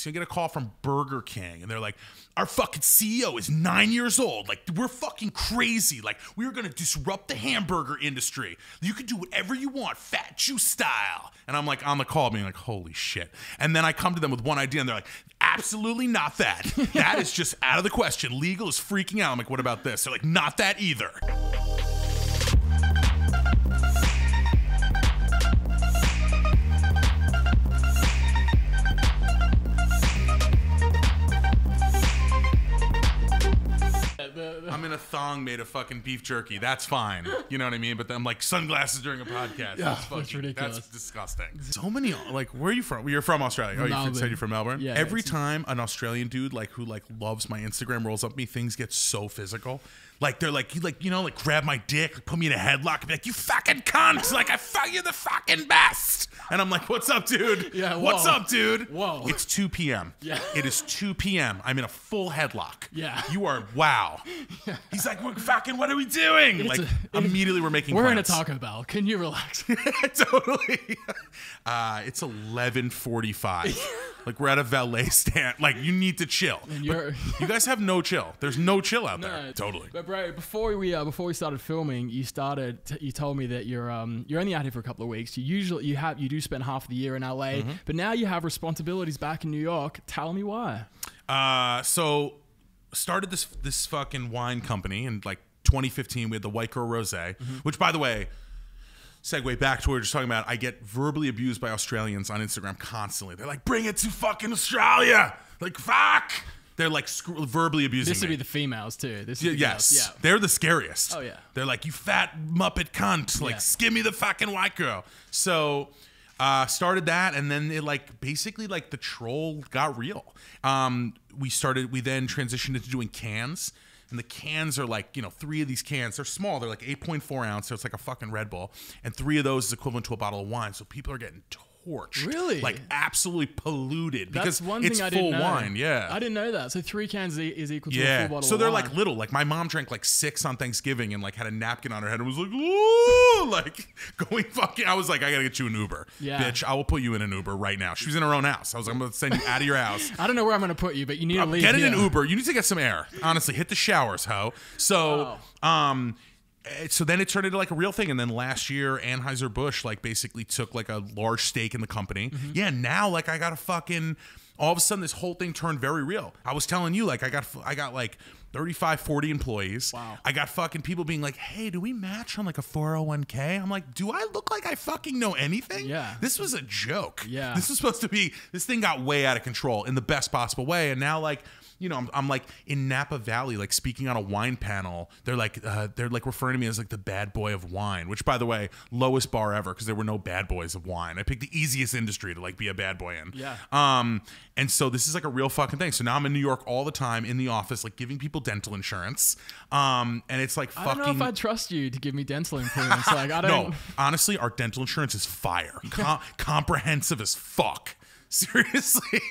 So you get a call from Burger King, and they're like, our fucking CEO is 9 years old. Like, we're fucking crazy. Like, we're going to disrupt the hamburger industry. You can do whatever you want, fat juice style. And I'm like on the call being like, holy shit. And then I come to them with one idea, and they're like, absolutely not that. That is just out of the question. Legal is freaking out. I'm like, what about this? They're like, not that either. I'm in a thong made of fucking beef jerky. That's fine. You know what I mean? But then I'm like sunglasses during a podcast. Yeah, that's ridiculous. That's disgusting. So many, like, where are you from? You're from Australia. Oh, you said you're from Melbourne? Yeah. Every time an Australian dude who loves my Instagram rolls up me, things get so physical. Like, they're like, grab my dick, put me in a headlock, and be like, you fucking cunt. Like, I found you the fucking best. And I'm like, what's up, dude? Yeah, whoa. What's up, dude? Whoa. It's 2 p.m. Yeah. It is 2 p.m. I'm in a full headlock. Yeah. You are, wow. Yeah. He's like, we're fucking, what are we doing? Immediately we're making We're plans. in a Taco Bell. Can you relax? Totally. It's 11:45. Like, we're at a valet stand. Like, you need to chill. And you guys have no chill. There's no chill out there. No, totally. But bro, before we started filming, you told me that you're only out here for a couple of weeks. You do spend half of the year in LA, but now you have responsibilities back in New York. Tell me why. So started this fucking wine company in like 2015. We had the White Girl Rosé, which, by the way, segue back to what we were just talking about. I get verbally abused by Australians on Instagram constantly. They're like, bring it to fucking Australia. Like, fuck. They're like verbally abusing me. This would be the females too. Yes. Yeah. They're the scariest. Oh, yeah. They're like, you fat Muppet cunt. Like, give me the fucking white girl. So started that, and then it basically the troll got real. We then transitioned into doing cans. And the cans are 3 of these cans. They're small. They're like 8.4 ounce. So it's like a fucking Red Bull. And 3 of those is equivalent to a bottle of wine. So people are getting torched. Really? Like, absolutely polluted. That's because one thing it's I full didn't know. wine. Yeah. I didn't know that. So 3 cans is equal to a full bottle So of they're wine. like little. Like, my mom drank 6 on Thanksgiving and had a napkin on her head and was like, ooh, going fucking. I was like, I gotta get you an Uber. Yeah. Bitch, I will put you in an Uber right now. She was in her own house. I was like, I'm gonna send you out of your house. I don't know where I'm gonna put you, but you need to leave. Get in an Uber. You need to get some air. Honestly, hit the showers, ho. So, so then it turned into a real thing. And then last year, Anheuser-Busch basically took a large stake in the company. Yeah, now I got a fucking, all of a sudden this whole thing turned very real. I was telling you, I got 35, 40 employees. Wow. I got fucking people being like, hey, do we match on a 401k? I'm like, do I look like I fucking know anything? Yeah. This was a joke. Yeah. This was supposed to be, this thing got way out of control in the best possible way. And now I'm in Napa Valley, speaking on a wine panel. They're referring to me as the bad boy of wine, which, by the way, lowest bar ever, because there were no bad boys of wine. I picked the easiest industry to be a bad boy in. Yeah. And so this is a real fucking thing. So now I'm in New York all the time in the office, giving people dental insurance. And it's fucking. I don't know if I trust you to give me dental insurance. I don't. No, honestly, our dental insurance is fire. Comprehensive as fuck. Seriously.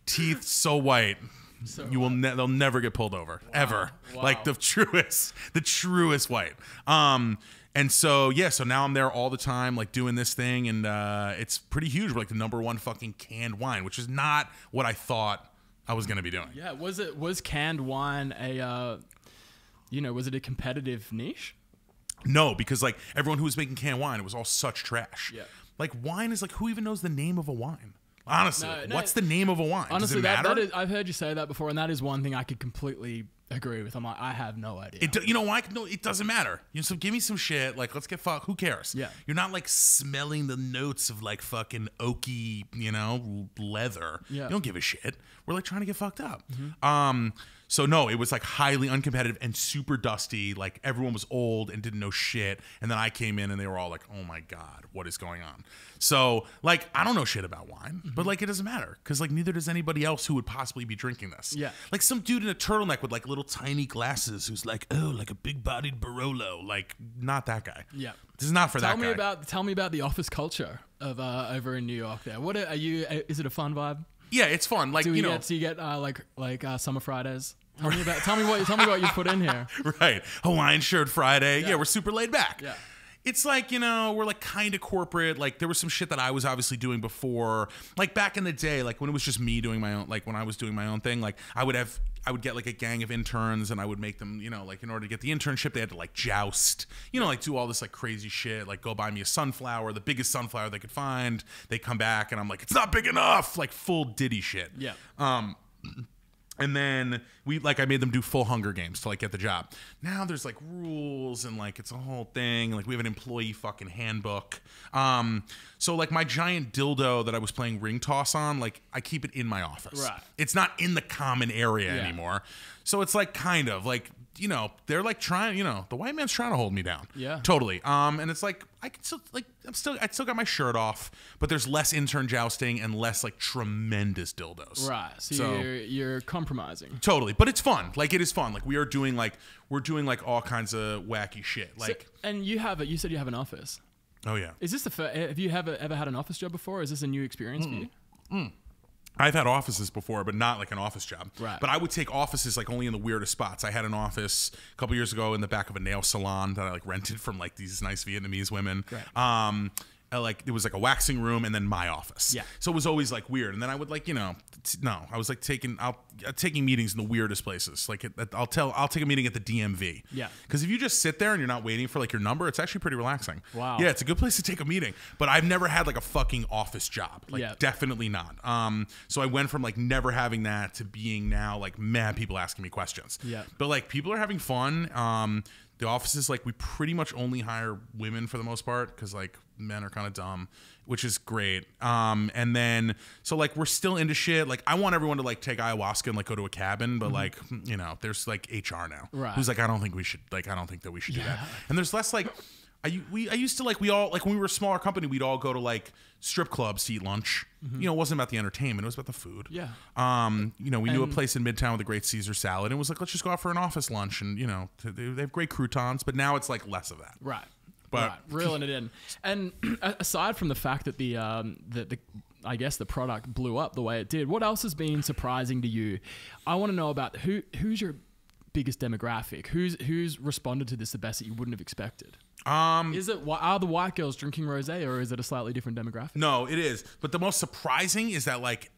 Teeth so white. They'll never get pulled over. Wow. Ever. Wow. The truest white. And so so now I'm there all the time doing this thing, and it's pretty huge. We're the #1 fucking canned wine, which is not what I thought I was going to be doing. Yeah, was canned wine was it a competitive niche? No, because everyone who was making canned wine, it was all such trash. Yeah. Wine is who even knows the name of a wine? Honestly, no, what's the name of a wine? Honestly, does it matter? I've heard you say that before, and that is one thing I could completely agree with. I'm I have no idea. You know why? No, it doesn't matter. So give me some shit. Let's get fucked. Who cares? Yeah. You're not smelling the notes of fucking oaky, leather. Yeah. You don't give a shit. We're trying to get fucked up. So no, it was highly uncompetitive and super dusty. Everyone was old and didn't know shit. And then I came in and they were all oh my God, what is going on? So I don't know shit about wine, but it doesn't matter because neither does anybody else who would possibly be drinking this. Yeah. Some dude in a turtleneck with little tiny glasses who's a big bodied Barolo. Not that guy. Yeah. This is not for that guy. Tell me about the office culture of over in New York there. What are you, is it a fun vibe? Yeah, it's fun. Do you get summer Fridays? Tell me what you put in here. Right. Hawaiian shirt Friday. Yeah, we're super laid back. Yeah. It's like, you know, we're like kind of corporate. Like there was some shit that I was obviously doing before. Like back in the day, like when it was just me doing my own, like when I was doing my own thing, like I would get like a gang of interns and I would make them, you know, like in order to get the internship, they had to like joust, you know, like do all this like crazy shit, like go buy me a sunflower, the biggest sunflower they could find. They come back and I'm like, it's not big enough, like full Diddy shit. Yeah. And then I made them do full Hunger Games to like get the job. Now there's like rules and like it's a whole thing. Like we have an employee fucking handbook. So like my giant dildo that I was playing ring toss on, like I keep it in my office. Right. It's not in the common area anymore. So it's like kind of like, you know, they're like trying, you know, the white man's trying to hold me down. Yeah. Totally. And it's like I can still like I still got my shirt off, but there's less intern jousting and less like tremendous dildos. Right. So you're compromising. Totally. But it's fun. Like it is fun. Like we're doing like all kinds of wacky shit. Like and you said you have an office. Oh yeah. Is this have you ever had an office job before? Is this a new experience for you? I've had offices before, but not like an office job. Right. But I would take offices like only in the weirdest spots. I had an office a couple years ago in the back of a nail salon that I like rented from like these nice Vietnamese women. Right. Like it was like a waxing room and then my office. Yeah. So it was always like weird. And then I would like, you know, I was like taking meetings in the weirdest places. Like I'll take a meeting at the DMV. Yeah. Because if you just sit there and you're not waiting for like your number, it's actually pretty relaxing. Wow. Yeah, it's a good place to take a meeting. But I've never had like a fucking office job. Like definitely not. So I went from like never having that to being now like mad people asking me questions. Yeah. But like people are having fun. The offices, like we pretty much only hire women for the most part because like men are kind of dumb, which is great. And then so like we're still into shit. Like I want everyone to like take ayahuasca and like go to a cabin, but like you know there's like HR now who's like I don't think that we should do that. And there's less like I used to like we all like when we were a smaller company we'd all go to like strip clubs to eat lunch. You know, it wasn't about the entertainment, it was about the food. Yeah. You know, we knew a place in Midtown with a great Caesar salad and it was like let's just go out for an office lunch and you know they have great croutons, but now it's like less of that. Right. But right. Reeling it in. And aside from the fact that the I guess the product blew up the way it did, what else has been surprising to you? I want to know about who's your biggest demographic? Who's responded to this the best that you wouldn't have expected? Are the white girls drinking rosé or is it a slightly different demographic? No, it is. But the most surprising is that like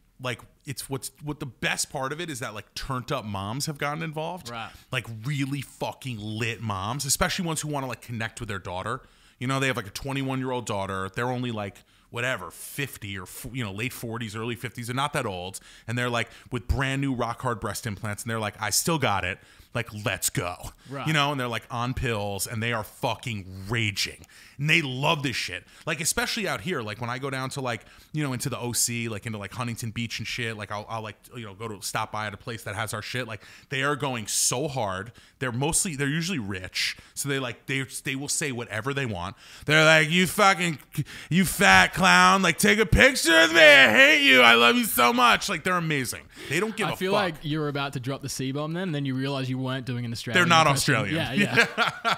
it's what the best part of it is that like turned up moms have gotten involved. Right. Like really fucking lit moms, especially ones who want to like connect with their daughter. You know, they have like a 21-year-old daughter. They're only like whatever 50 or you know late 40s, early 50s. They're not that old, and they're like with brand new rock hard breast implants, and they're like, I still got it. Like, let's go. Right. You know, and they're like on pills and they are fucking raging. And they love this shit. Like, especially out here, like when I go down to like, you know, into the OC, like into like Huntington Beach and shit, like I'll like, you know, go to stop by at a place that has our shit. Like they are going so hard. They're usually rich. So they will say whatever they want. They're like, you fat clown. Like take a picture with me. I hate you. I love you so much. Like they're amazing. They don't give a fuck. I feel like you were about to drop the C-bomb then you realize you weren't doing an Australian They're not impression. Australian. Yeah.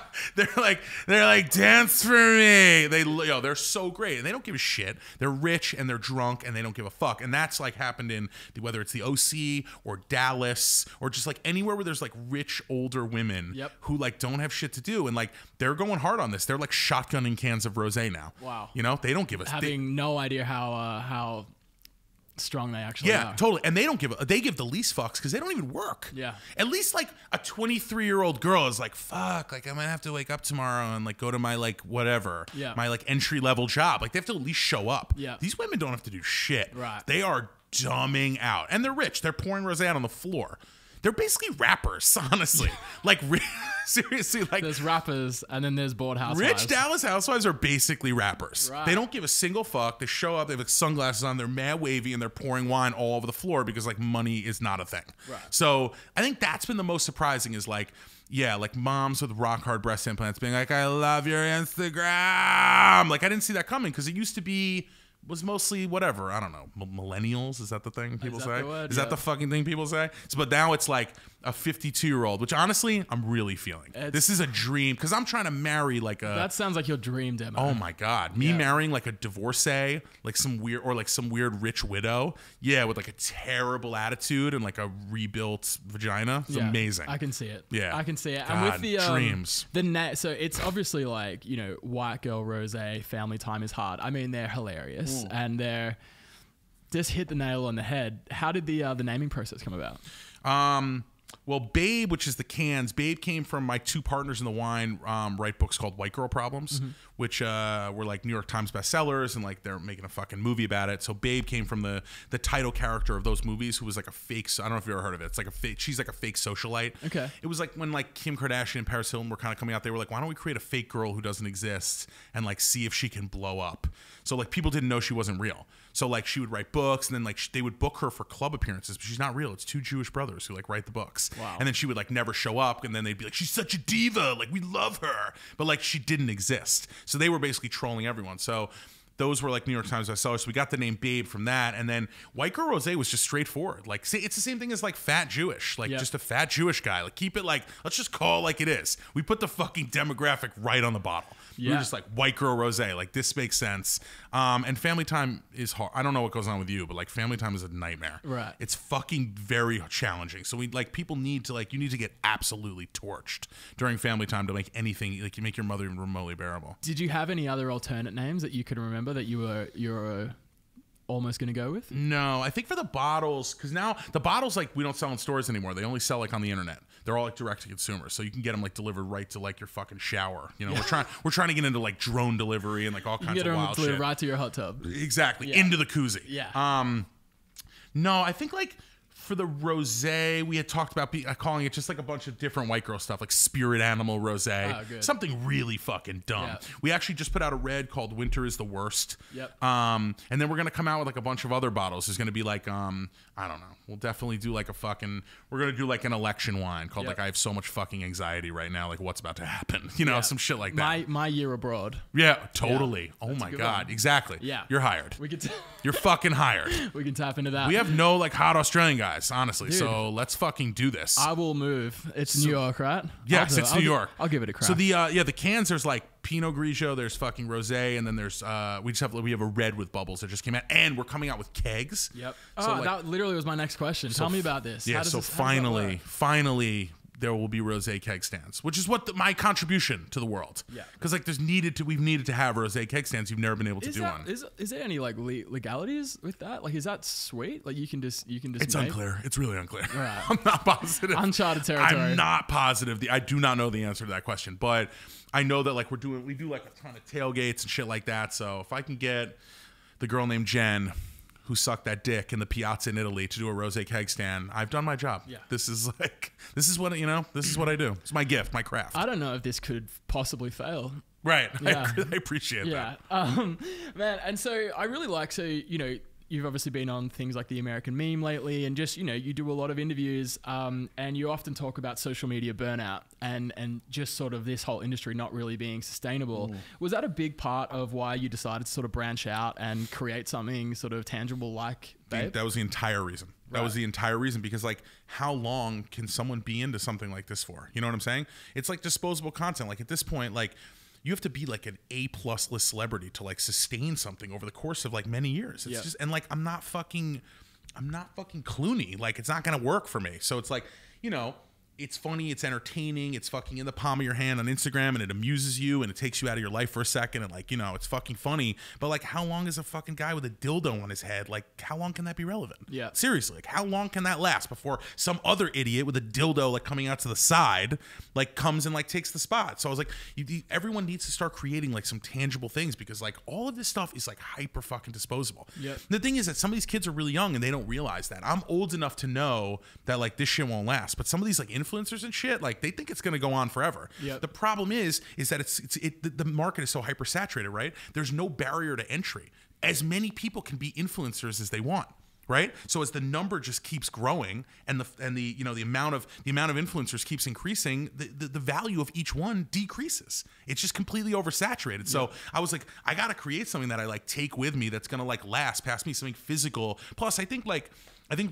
they're like dance for me. They're so great and they don't give a shit. They're rich and they're drunk and they don't give a fuck. And that's like happened in whether it's the OC or Dallas or just like anywhere where there's like rich older women who like don't have shit to do and like they're going hard on this. They're like shotgunning cans of rosé now. Wow. You know, they don't give a having no idea how strong they actually are. Totally. And they give the least fucks because they don't even work. Yeah. At least like a 23-year-old girl is like, fuck, like I might have to wake up tomorrow and like go to my like whatever. Yeah. My like entry level job. Like they have to at least show up. Yeah. These women don't have to do shit. Right. They are dumbing out. And they're rich. They're pouring rosé out on the floor. They're basically rappers, honestly. Like, seriously, like there's rappers and then there's bored housewives. Rich Dallas housewives are basically rappers. Right. They don't give a single fuck. They show up, they have like sunglasses on, they're mad wavy, and they're pouring wine all over the floor because like money is not a thing. Right. So I think that's been the most surprising is like, yeah, like moms with rock hard breast implants being like, I love your Instagram. Like I didn't see that coming because it used to be was mostly whatever. I don't know. Millennials, is that the thing people say? Word? Is that the fucking thing people say? So, but now it's like a 52-year-old, which honestly I'm really feeling. This is a dream because I'm trying to marry like a. That sounds like your dream demo. Oh my god, me marrying like a divorcee, like some weird rich widow. Yeah, with like a terrible attitude and like a rebuilt vagina. It's amazing. I can see it. Yeah, I can see it. God, and with the dreams. So it's obviously like, you know, white girl rose, family time is hard. I mean, they're hilarious and they're just hit the nail on the head. How did the naming process come about? Well, Babe, which is the cans, Babe came from my two partners in the wine, write books called White Girl Problems, which were like New York Times bestsellers, and like they're making a fucking movie about it. So Babe came from the title character of those movies, who was like a fake. I don't know if you've ever heard of it. It's like a fake. She's like a fake socialite. Okay. It was like when like Kim Kardashian and Paris Hilton were kind of coming out. They were like, why don't we create a fake girl who doesn't exist and like see if she can blow up? So like people didn't know she wasn't real. So like she would write books, and then like they would book her for club appearances, but she's not real. It's two Jewish brothers who like write the books. Wow. And then she would like never show up, and then they'd be like, she's such a diva, like we love her, but like she didn't exist. So they were basically trolling everyone. So those were like New York Times bestsellers. So we got the name Babe from that. And then White Girl Rosé was just straightforward. Like, it's the same thing as like fat Jewish, like just a fat Jewish guy. Like, keep it like, let's just call it like it is. We put the fucking demographic right on the bottle. Yeah. We were just like White Girl Rosé. Like, this makes sense. And Family Time is hard. I don't know what goes on with you, but like Family Time is a nightmare. Right. It's fucking very challenging. So we like, people need to like, you need to get absolutely torched during Family Time to make anything, like you make your mother even remotely bearable. Did you have any other alternate names that you could remember that you're almost going to go with? No, I think for the bottles, because now the bottles, like, we don't sell in stores anymore. They only sell like on the internet. They're all like direct to consumer, so you can get them like delivered right to like your fucking shower. You know, we're trying to get into like drone delivery and like all kinds of wild shit. Right to your hot tub. Exactly, into the koozie. Yeah. No, I think like for the rosé, we had talked about calling it just like a bunch of different white girl stuff, like Spirit Animal Rosé, something really fucking dumb. Yep. We actually just put out a red called Winter is the Worst. Yep. And then we're gonna come out with like a bunch of other bottles. There's gonna be like I don't know. We'll definitely do like we're gonna do like an election wine called like I have so much fucking anxiety right now, like what's about to happen, you know, some shit like that. My year abroad. Yeah, totally. Yeah. Oh my god, one. Exactly. Yeah, you're hired. You're fucking hired. We can tap into that. We have no like hot Australian guys, honestly. Dude, so let's fucking do this. I will move. It's New York, right? Yes, it's New York. I'll give it a crack. So the cans, there's like Pinot Grigio, there's fucking rosé, and then there's we have a red with bubbles that just came out, and we're coming out with kegs. Yep. So that literally was my next question. Tell me about this. Yeah. So finally, there will be rosé keg stands, which is what my contribution to the world. Yeah. Because like we've needed to have rosé keg stands. You've never been able to do one. Is there any like legalities with that? Like, is that sweet? Like you can just. It's unclear. It's really unclear. Right. I'm not positive. Uncharted territory. I'm not positive. I do not know the answer to that question, but I know that like we do like a ton of tailgates and shit like that. So if I can get the girl named Jen, who sucked that dick in the piazza in Italy, to do a rosé keg stand, I've done my job. Yeah. This is what I do. It's my gift, my craft. I don't know if this could possibly fail. Right. Yeah. I appreciate that. Man, and so I really like, you've obviously been on things like the American Meme lately, and just, you do a lot of interviews, and you often talk about social media burnout and just sort of this whole industry not really being sustainable. Was that a big part of why you decided to sort of branch out and create something sort of tangible like Babe? That was the entire reason. That was the entire reason, because like, how long can someone be into something like this for? You know what I'm saying? It's like disposable content. Like at this point, like, you have to be like an A+ list celebrity to like sustain something over the course of like many years. It's just, and like, I'm not fucking Clooney. Like, it's not going to work for me. So it's like, it's funny, it's entertaining, it's fucking in the palm of your hand on Instagram, and it amuses you, and it takes you out of your life for a second, and like, it's fucking funny. But like, how long is a fucking guy with a dildo on his head? Like, how long can that be relevant? Yeah. Seriously, like, how long can that last before some other idiot with a dildo like coming out to the side like comes and like takes the spot? So I was like, everyone needs to start creating like some tangible things, because like all of this stuff is like hyper fucking disposable. Yeah. The thing is that some of these kids are really young and they don't realize that. I'm old enough to know that like this shit won't last, but some of these like influencers and shit, like they think it's going to go on forever. Yep. The problem is that the market is so hyper saturated, right? There's no barrier to entry. As many people can be influencers as they want, right? So as the number just keeps growing and the you know the amount of influencers keeps increasing, the value of each one decreases. It's just completely oversaturated. So I was like, I got to create something that I like take with me that's going to like last past me, something physical. Plus I think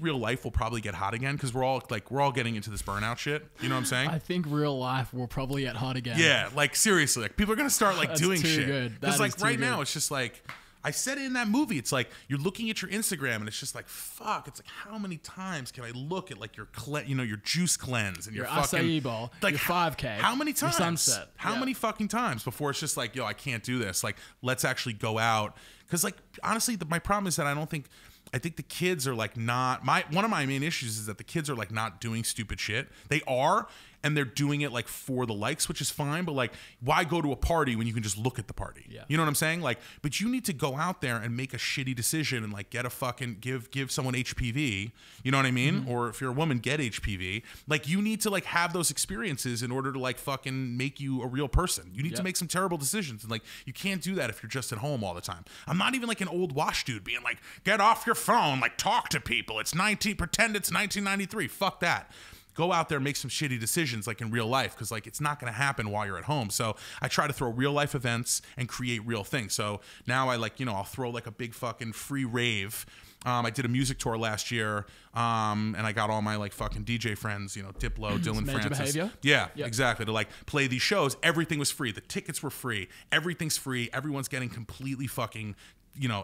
real life will probably get hot again because we're all getting into this burnout shit. You know what I'm saying? I think real life will probably get hot again. Yeah, like seriously, like people are gonna start like doing too shit. good. Because like right now, it's just like I said it in that movie. It's like you're looking at your Instagram and it's just like fuck. It's like how many times can I look at like your your juice cleanse and your fucking acai bowl, like your 5K, how many times? Your sunset. How many fucking times before it's just like yo, I can't do this. Like let's actually go out. Because like honestly, my problem is that I think the kids are like not one of my main issues is that the kids are like not doing stupid shit. They are, and they're doing it like for the likes, which is fine. But like, why go to a party when you can just look at the party? Yeah. You know what I'm saying? Like, but you need to go out there and make a shitty decision and like get a fucking give someone HPV. You know what I mean? Mm-hmm. Or if you're a woman, get HPV. Like you need to like have those experiences in order to like fucking make you a real person. You need to make some terrible decisions, and like you can't do that if you're just at home all the time. I'm not even like an old wash dude being like, get off your phone, like talk to people. Pretend it's 1993. Fuck that. Go out there and make some shitty decisions like in real life, because like it's not going to happen while you're at home. So I try to throw real life events and create real things. So now I like, I'll throw like a big fucking free rave. I did a music tour last year, and I got all my like fucking DJ friends, Diplo, Dylan Francis. Behavior. Yeah, exactly. To like play these shows. Everything was free. The tickets were free. Everything's free. Everyone's getting completely fucking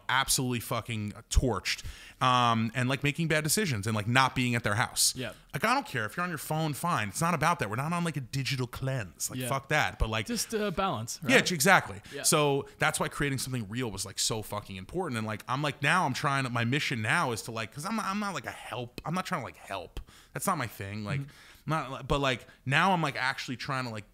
absolutely fucking torched, and like making bad decisions and like not being at their house. Yeah. Like, I don't care if you're on your phone, fine. It's not about that. We're not on like a digital cleanse. Like, fuck that. But like, just balance. Right? Yeah, exactly. Yeah. So that's why creating something real was like so fucking important. And like, I'm trying, my mission now is to like, cause I'm not like I'm not trying to like help. That's not my thing. Like, but like now I'm like actually trying to like,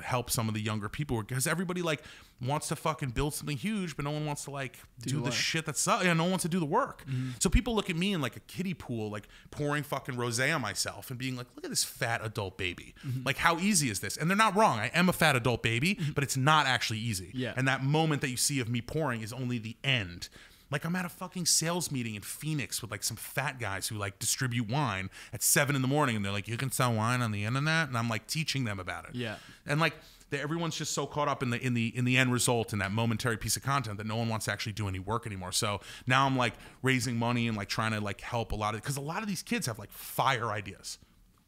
help some of the younger people, because everybody like wants to fucking build something huge, but no one wants to like do the shit that's no one wants to do the work. So people look at me in like a kiddie pool, like pouring fucking rosé on myself and being like, look at this fat adult baby. Like, how easy is this? And they're not wrong. I am a fat adult baby, but it's not actually easy. Yeah. And that moment that you see of me pouring is only the end. Like, I'm at a fucking sales meeting in Phoenix with like some fat guys who like distribute wine at 7 a.m, and they're like, you can sell wine on the internet, and I'm like teaching them about it. Yeah. And like everyone's just so caught up in the end result and that momentary piece of content that no one wants to actually do any work anymore. So now I'm like raising money and like trying to like help because a lot of these kids have like fire ideas,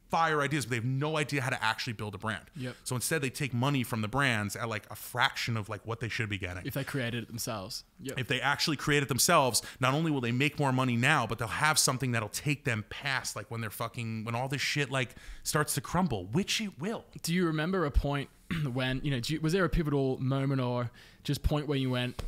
but they have no idea how to actually build a brand. Yep. So instead they take money from the brands at like a fraction of like what they should be getting. If they created it themselves. Yep. If they actually create it themselves, not only will they make more money now, but they'll have something that'll take them past like when all this shit like starts to crumble, which it will. Do you remember a point when, was there a pivotal moment or just point where you went,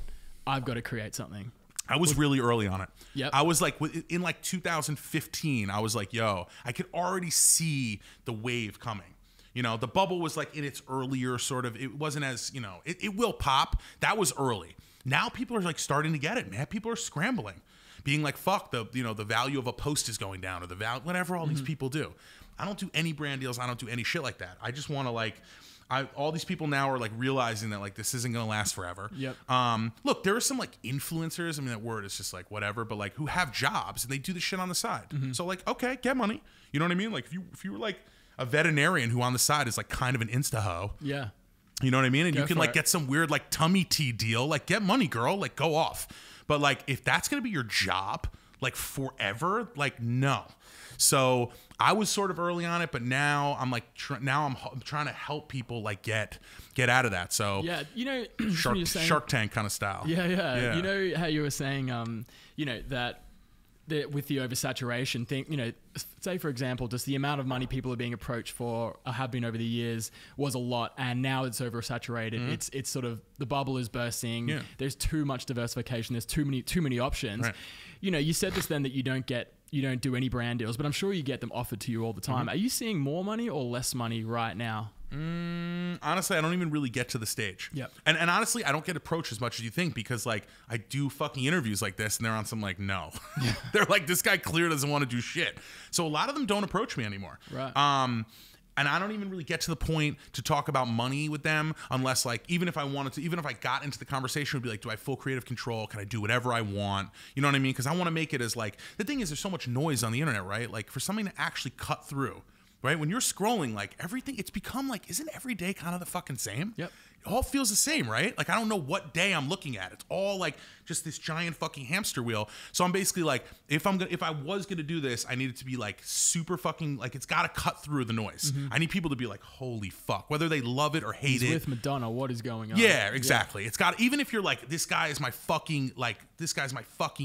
I've got to create something? I was really early on it. Yep. I was like, in like 2015, I was like, yo, I could already see the wave coming. The bubble was like in its earlier sort of, it wasn't as, it will pop. That was early. Now people are like starting to get it, man. People are scrambling, being like, fuck, the value of a post is going down, or the value, whatever all these people do. I don't do any brand deals. I don't do any shit like that. I just want to like, all these people now are like realizing that like this isn't gonna last forever. Yep. Look, there are some like influencers. I mean, that word is just like whatever, but like who have jobs and they do this shit on the side. So like, okay, get money. You know what I mean? Like if you were like a veterinarian who on the side is like kind of an insta hoe. Yeah. You know what I mean? And you can like it. get some weird like tummy tea deal. Like, get money, girl. Like, go off. But like, if that's gonna be your job like forever, like, no. So I was sort of early on it, but now I'm like, I'm trying to help people like get out of that. So yeah, Shark Tank kind of style. Yeah. You know how you were saying, that with the oversaturation thing, say for example, just the amount of money people are being approached for, have been over the years, was a lot, and now it's oversaturated. It's sort of, the bubble is bursting. Yeah. There's too much diversification. There's too many options. Right. You said this then that you don't do any brand deals, but I'm sure you get them offered to you all the time. Are you seeing more money or less money right now? Honestly, I don't even really get to the stage. Yep. And honestly, I don't get approached as much as you think, because like I do fucking interviews like this and they're on some like, no. They're like, this guy clearly doesn't want to do shit. So a lot of them don't approach me anymore. Right. And I don't even really get to the point to talk about money with them unless like, even if I wanted to, even if I got into the conversation, would be like, do I have full creative control? Can I do whatever I want? You know what I mean? Because I want to make it as like, the thing is there's so much noise on the internet, right? Like for something to actually cut through, right? When you're scrolling, like everything, it's become like, isn't every day kind of the fucking same? Yep. It all feels the same, right? Like I don't know what day I'm looking at. It's all like just this giant fucking hamster wheel. So I'm basically like, if I was gonna do this, I need it to be like super fucking like it's gotta cut through the noise. I need people to be like, holy fuck, whether they love it or hate it. With Madonna, what is going on? Yeah, exactly. It's got, even if you're like, this guy's my fucking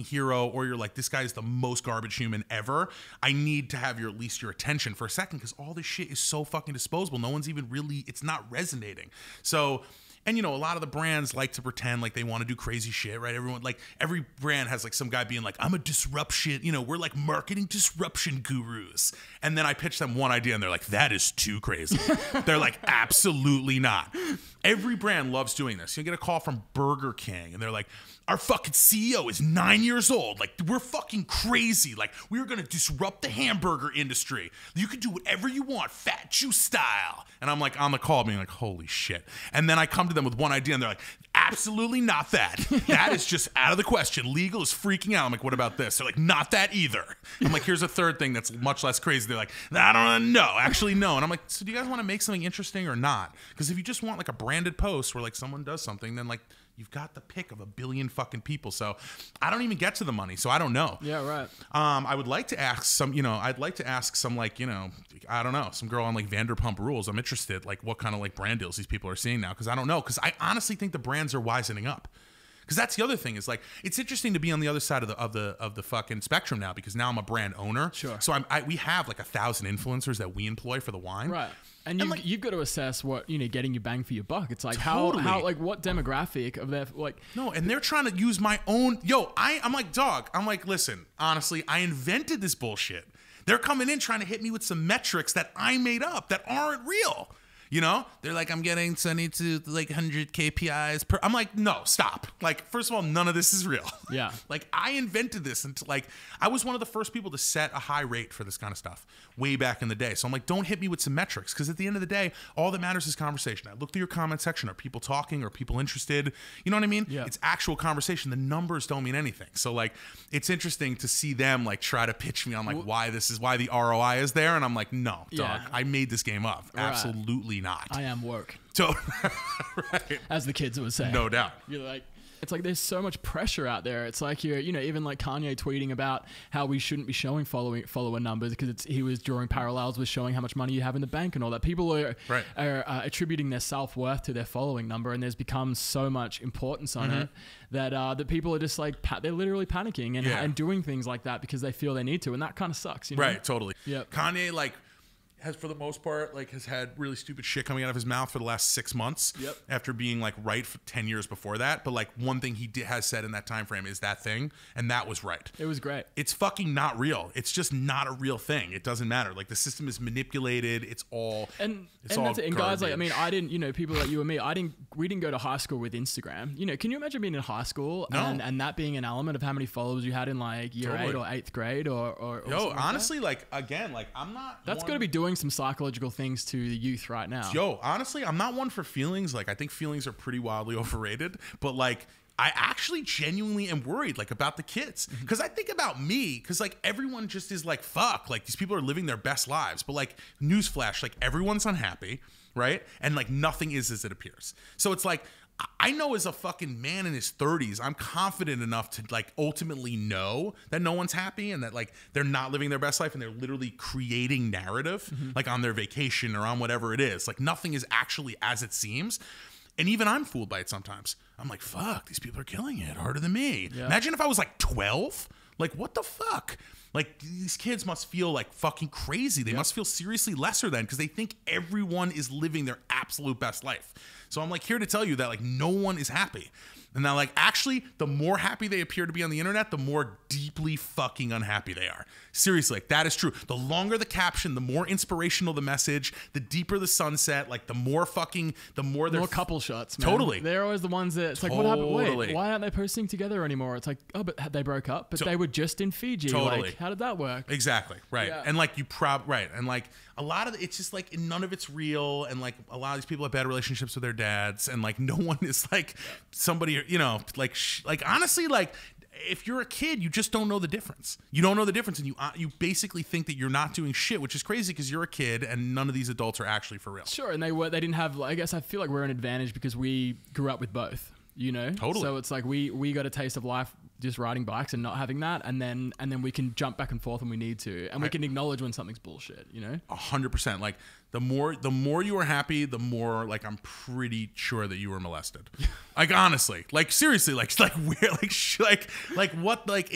hero, or you're like, this guy is the most garbage human ever. I need to have at least your attention for a second, because all this shit is so fucking disposable. No one's even really, it's not resonating. So. And, you know, a lot of the brands like to pretend like they want to do crazy shit, right? Everyone, like, every brand has like some guy being like, I'm a disruption, you know, we're like marketing disruption gurus. And then I pitch them one idea and they're like, that is too crazy. They're like, absolutely not. Every brand loves doing this. You get a call from Burger King and they're like, our fucking CEO is 9 years old. Like, we're fucking crazy. Like, we're going to disrupt the hamburger industry. You can do whatever you want, fat juice style. And I'm like on the call being like, holy shit. And then I come to them with one idea and they're like, absolutely not that. That is just out of the question. Legal is freaking out. I'm like, what about this? They're like, not that either. I'm like, here's a third thing that's much less crazy. They're like, I don't know. Actually, no. And I'm like, so do you guys want to make something interesting or not? Because if you just want like a branded post where like someone does something, then like, you've got the pick of a billion fucking people. So I don't even get to the money. So I don't know. Yeah, right. I would like to ask some, you know, I'd like to ask some like, you know, I don't know, some girl on like Vanderpump Rules. I'm interested, like what kind of like brand deals these people are seeing now. Cause I don't know. Cause I honestly think the brands are wisening up. Because that's the other thing is like, it's interesting to be on the other side of the fucking spectrum now, because now I'm a brand owner. Sure. So we have like 1,000 influencers that we employ for the wine. Right. And like, you've got to assess what, you know, getting your bang for your buck. It's like totally. how like what demographic of their like. No, and they're trying to use my own. I'm like, dog. I'm like, listen, honestly, I invented this bullshit. They're coming in trying to hit me with some metrics that I made up that aren't real. You know, they're like, I'm getting Sunny to like 100 KPIs per. I'm like, no, stop. Like, first of all, none of this is real. Yeah. Like, I invented this, and like, I was one of the first people to set a high rate for this kind of stuff way back in the day. So I'm like, don't hit me with some metrics, because at the end of the day, all that matters is conversation. I look through your comment section. Are people talking? Are people interested? You know what I mean? Yeah. It's actual conversation. The numbers don't mean anything. So like, it's interesting to see them like try to pitch me on like why the ROI is there, and I'm like, no, dog. Yeah. I made this game up. Right. Absolutely not. I am work. So, right. As the kids would say. No doubt. You're like, it's like there's so much pressure out there. It's like you know, even like Kanye tweeting about how we shouldn't be showing follower numbers because he was drawing parallels with showing how much money you have in the bank and all that. People are attributing their self-worth to their following number, and there's become so much importance on it that people are just like they're literally panicking and doing things like that because they feel they need to, and that kind of sucks. You know? Right. Totally. Yep. Kanye has, for the most part, like has had really stupid shit coming out of his mouth for the last 6 months. Yep. After being like right for 10 years before that. But like one thing he has said in that time frame is that thing, and that was right. It was great. It's fucking not real. It's just not a real thing. It doesn't matter. Like the system is manipulated. It's all that's it. And guys, like, I mean, I didn't, you know, people like you and me, we didn't go to high school with Instagram. You know, can you imagine being in high school and that being an element of how many followers you had in like year 8 or 8th grade or honestly, like again, like I'm not. That's got to be doing some psychological things to the youth right now. Honestly, I'm not one for feelings. Like I think feelings are pretty wildly overrated, but like I actually genuinely am worried like about the kids, because I think about me, because like everyone just is like, fuck, like these people are living their best lives, but like newsflash, like everyone's unhappy, right? And like nothing is as it appears. So it's like, I know as a fucking man in his 30s, I'm confident enough to like ultimately know that no one's happy and that like they're not living their best life and they're literally creating narrative like on their vacation or on whatever it is. Like nothing is actually as it seems. And even I'm fooled by it sometimes. I'm like, fuck, these people are killing it harder than me. Yeah. Imagine if I was like 12. Like, what the fuck? Like, these kids must feel like fucking crazy. They must feel seriously lesser than, because they think everyone is living their absolute best life. So I'm like here to tell you that like no one is happy. And now, like, actually, the more happy they appear to be on the internet, the more deeply fucking unhappy they are. Seriously, like, that is true. The longer the caption, the more inspirational the message, the deeper the sunset, like, the more they're... More couple shots, man. Totally. They're always the ones that, it's like, what happened? Wait, why aren't they posting together anymore? It's like, oh, but they broke up, but they were just in Fiji. Totally. Like, how did that work? Exactly, right. Yeah. And, like, right. And, like, a lot of it's just, like, none of it's real, and, like, a lot of these people have bad relationships with their dads, and, like, no one is, like, somebody, you know, like honestly, like if you're a kid, you just don't know the difference. You don't know the difference, and you basically think that you're not doing shit, which is crazy because you're a kid, and none of these adults are actually for real. Sure, and they didn't have. I guess I feel like we're an advantage because we grew up with both. You know, totally. So it's like we got a taste of life just riding bikes and not having that, and then we can jump back and forth when we need to, and we can acknowledge when something's bullshit. You know, 100%. Like the more you are happy, the more like I'm pretty sure that you were molested. Like honestly, like seriously, like weird, like what, like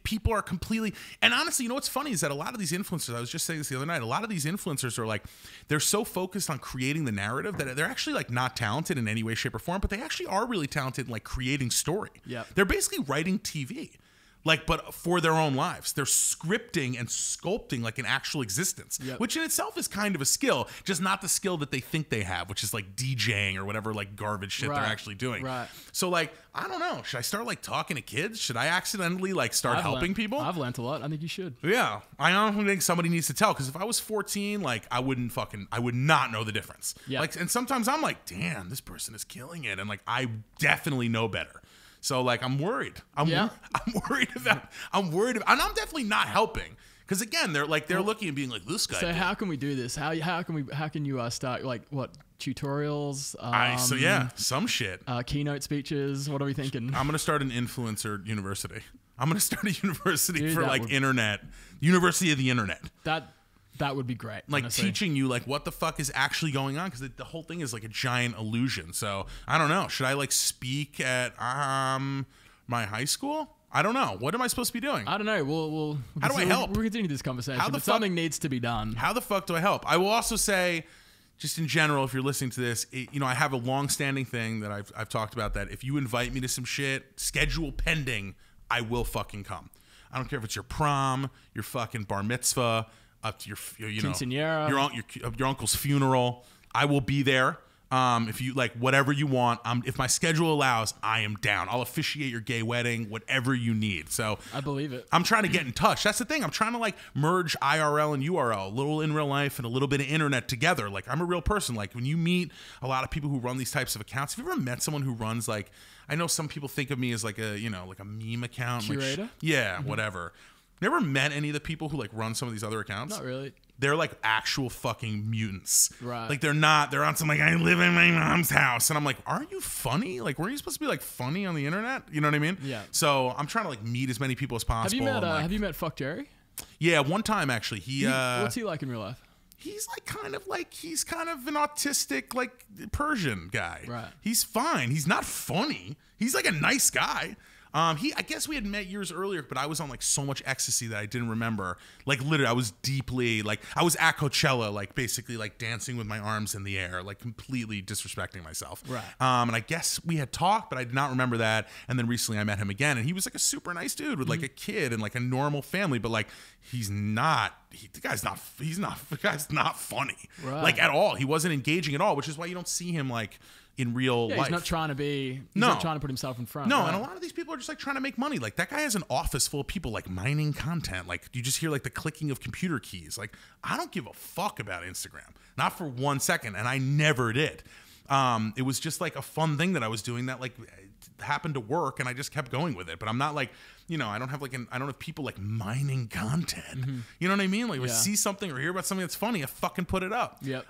people are completely. And honestly, you know what's funny is that a lot of these influencers. I was just saying this the other night. A lot of these influencers are like, they're so focused on creating the narrative that they're actually like not talented in any way, shape, or form. But they actually are really talented in like creating story. Yeah, they're basically writing TV. Like, but for their own lives. They're scripting and sculpting like an actual existence, which in itself is kind of a skill, just not the skill that they think they have, which is like DJing or whatever like garbage shit they're actually doing. Right. So like, I don't know. Should I start like talking to kids? Should I accidentally like start helping people? I've learned a lot. I think you should. Yeah. I honestly think somebody needs to tell, because if I was 14, like I would not know the difference. Yeah. Like, and sometimes I'm like, damn, this person is killing it. And like, I definitely know better. So like I'm worried. I'm worried about, and I'm definitely not helping, because again they're looking and being like, this guy. So how can we do this? How can you start like what tutorials? Some shit. Keynote speeches. What are we thinking? I'm gonna start an influencer university. I'm gonna start a university for like University of the Internet. That would be great. Like honestly. Teaching you like what the fuck is actually going on, because the whole thing is like a giant illusion. So I don't know. Should I like speak at my high school? I don't know. What am I supposed to be doing? I don't know. We'll how do I help? We'll continue this conversation. But something needs to be done. How the fuck do I help? I will also say, just in general, if you're listening to this, I have a long-standing thing that I've talked about, that if you invite me to some shit, schedule pending, I will fucking come. I don't care if it's your prom, your fucking bar mitzvah, up to your quinceañera, your uncle's funeral. I will be there. If you like whatever you want, if my schedule allows, I am down. I'll officiate your gay wedding, whatever you need. So I believe it. I'm trying to get in touch. That's the thing. I'm trying to like merge IRL and URL, a little in real life and a little bit of internet together. Like I'm a real person. Like when you meet a lot of people who run these types of accounts, have you ever met someone who runs like, I know some people think of me as like a, like a meme account. Curator? Like, whatever. Never met any of the people who like run some of these other accounts? Not really. They're like actual fucking mutants. Right. Like they're on some like, I live in my mom's house. And I'm like, aren't you funny? Like, weren't you supposed to be like funny on the internet? You know what I mean? Yeah. So I'm trying to like meet as many people as possible. Have you met Fuck Jerry? Yeah, one time actually. What's he like in real life? He's kind of an autistic like Persian guy. Right. He's fine. He's not funny. He's like a nice guy. I guess we had met years earlier, but I was on like so much ecstasy that I didn't remember. Like literally, I was deeply like, I was at Coachella, like basically like dancing with my arms in the air, like completely disrespecting myself. Right. And I guess we had talked, but I did not remember that. And then recently I met him again, and he was like a super nice dude with like a kid and like a normal family, but like the guy's not funny, right, like at all. He wasn't engaging at all, which is why you don't see him like in real life. He's not trying to put himself in front. No, right? And a lot of these people are just like trying to make money. Like that guy has an office full of people like mining content. Like you just hear like the clicking of computer keys. Like I don't give a fuck about Instagram, not for 1 second, and I never did. It was just like a fun thing that I was doing that like happened to work, and I just kept going with it. But I'm not like, I don't have people like mining content. Mm-hmm. You know what I mean? Like if I see something or hear about something that's funny, I fucking put it up. Yep.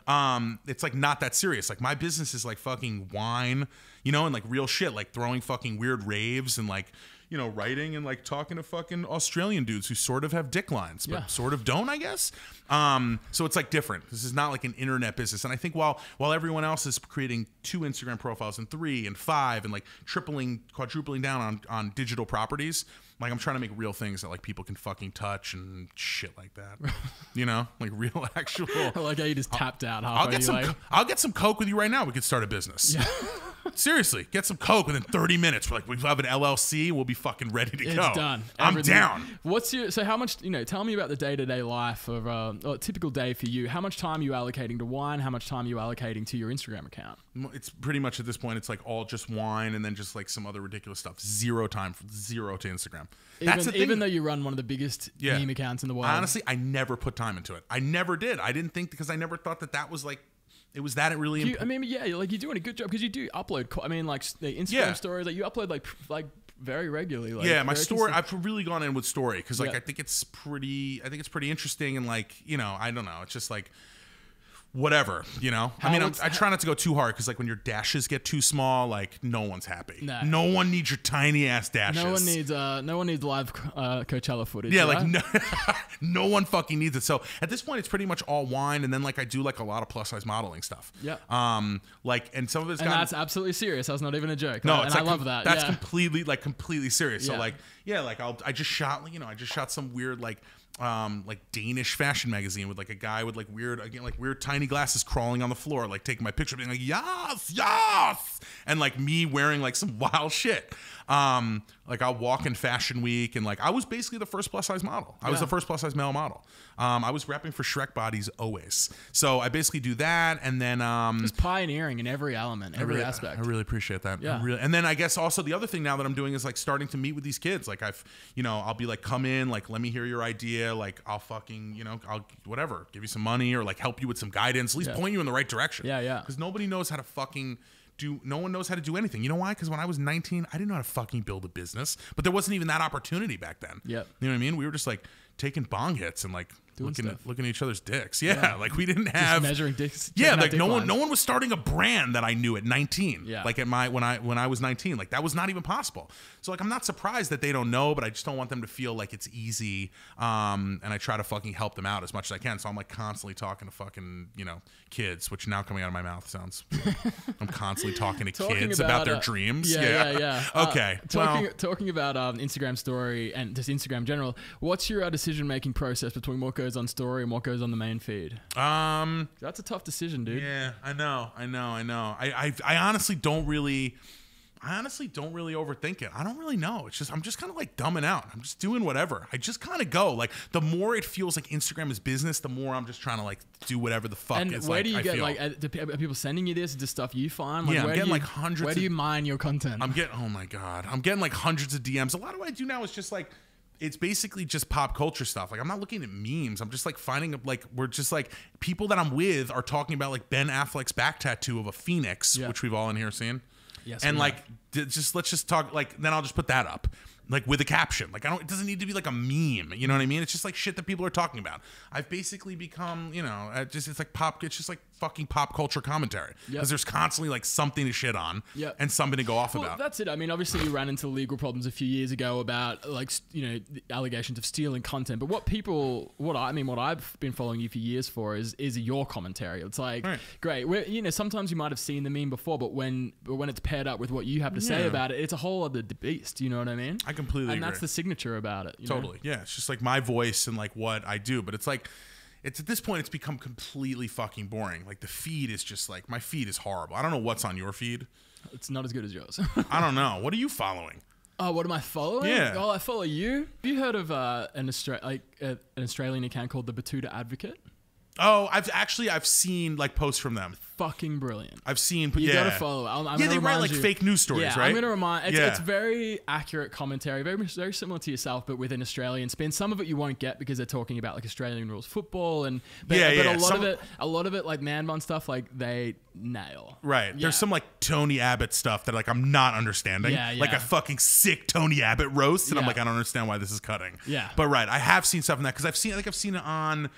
It's like not that serious. Like my business is like fucking wine, and like real shit, like throwing fucking weird raves and like, writing and like talking to fucking Australian dudes who sort of have dick lines, but Yeah. sort of don't, I guess. So it's like different. This is not like an internet business. And I think while everyone else is creating 2 Instagram profiles and 3 and 5 and like quadrupling down on digital properties, like I'm trying to make real things that like people can fucking touch and shit like that. Like real actual. I like how you just tapped out halfway. I'll get some coke with you right now. We could start a business. Yeah. Seriously, get some coke within 30 minutes. We're like, we have an LLC. We'll be fucking ready to go. It's done. I'm down. So how much, tell me about the day-to-day life of a typical day for you. How much time are you allocating to wine? How much time are you allocating to your Instagram account? It's pretty much at this point, it's like all just wine and then just like some other ridiculous stuff. Zero to Instagram. That's the thing. Even though you run one of the biggest meme accounts in the world. Honestly, I never put time into it. I never did. I didn't think, because I never thought that was like, it was that really important. Like you're doing a good job because you do upload. Like the Instagram stories, like you upload like very regularly. Like, my story. I've really gone in with story because like I think it's pretty interesting and like I don't know. It's just like whatever, I try not to go too hard because like when your dashes get too small, like no one's happy. No. No one needs your tiny ass dashes. No one needs live Coachella footage. Yeah, right? like no one fucking needs it. So at this point, it's pretty much all wine, and then like I do like a lot of plus size modeling stuff. Yeah. And some of it's that's absolutely serious. That's not even a joke. No, and I love that. That's completely serious. Yeah. So I just shot some weird like Danish fashion magazine with like a guy with like weird tiny glasses crawling on the floor, like taking my picture, being like yes, and like me wearing like some wild shit. Like I'll walk in Fashion Week, and like I was basically the first plus size model. I was the first plus size male model. I was repping for Shrek Bodies always. So I basically do that, and then just pioneering in every element, every aspect. I really appreciate that. Yeah. And then I guess also the other thing now that I'm doing is like starting to meet with these kids. Like I'll be like, come in, like let me hear your idea. Like I'll fucking, I'll whatever, give you some money or like help you with some guidance, at least point you in the right direction. Yeah. Because nobody knows how to fucking no one knows how to do anything. You know why? Because when I was 19, I didn't know how to fucking build a business, but there wasn't even that opportunity back then. Yep. You know what I mean? We were just like taking bong hits and like looking at each other's dicks. Yeah. Like we didn't have just measuring dicks. Yeah. Like no one was starting a brand that I knew at 19. Yeah. Like when I was 19, like that was not even possible. So like, I'm not surprised that they don't know, but I just don't want them to feel like it's easy. And I try to fucking help them out as much as I can. So I'm like constantly talking to fucking, kids, which now coming out of my mouth sounds, I'm constantly talking to kids about their dreams. Yeah. Okay. Talking about Instagram story and just Instagram in general, what's your decision-making process between what goes on story and what goes on the main feed? That's a tough decision, dude. Yeah, I know. I honestly don't really overthink it. I don't really know. It's just, I'm just kind of like dumbing out. I'm just doing whatever. I just kind of go. Like the more it feels like Instagram is business, the more I'm just trying to like do whatever the fuck. And where do you get like? Are people sending you this? Is this stuff you find? Like, I'm getting like hundreds. Where do you mine your content? Oh my god, I'm getting like hundreds of DMs. A lot of what I do now is just like, it's basically just pop culture stuff. Like I'm not looking at memes. I'm just like finding like, we're just like people that I'm with are talking about like Ben Affleck's back tattoo of a phoenix, which we've all in here seen. Yes, and like let's just talk, like then I'll just put that up like with a caption. Like it doesn't need to be like a meme, you know what I mean? It's just like shit that people are talking about. I've basically become, it's like it's just like fucking pop culture commentary because there's constantly like something to shit on and something to go off about. That's it. I mean, obviously you ran into legal problems a few years ago about like, the allegations of stealing content, but what I've been following you for years for is your commentary. It's like, great. Sometimes you might have seen the meme before, but when it's paired up with what you have to say about it, it's a whole other beast. You know what I mean? I completely agree. And that's the signature about it. Totally. Yeah. It's just like my voice and like what I do, but it's like, it's at this point, it's become completely fucking boring. Like the feed is just like, my feed is horrible. I don't know what's on your feed. It's not as good as yours. I don't know. What are you following? Oh, what am I following? Yeah. Oh, I follow you. Have you heard of an Australian account called the Batuta Advocate? Oh, I've seen like posts from them. Fucking brilliant. I've seen, you gotta follow. They write like fake news stories, right? I'm gonna remind. It's very accurate commentary, very similar to yourself, but with an Australian spin. Some of it you won't get because they're talking about like Australian rules football, but a lot of it like man bun stuff, like they nail. Right. Yeah. There's some like Tony Abbott stuff that like I'm not understanding. Yeah. Like a fucking sick Tony Abbott roast, and I'm like, I don't understand why this is cutting. Yeah. But right, I have seen stuff in that because I've seen it on.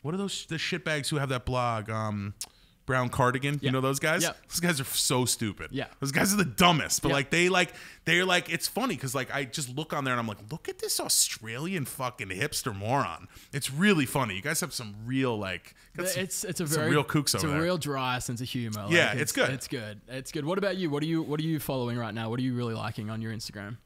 What are those the shitbags who have that blog? Brown Cardigan, you know those guys? Yep. Those guys are so stupid. Yeah. Those guys are the dumbest. But they're like, it's funny because like I just look on there and I'm like, look at this Australian fucking hipster moron. It's really funny. You guys have some real like, it's a some very real kooks over there. It's a real dry sense of humor. Like, yeah, it's good. It's good. It's good. What about you? What are you following right now? What are you really liking on your Instagram?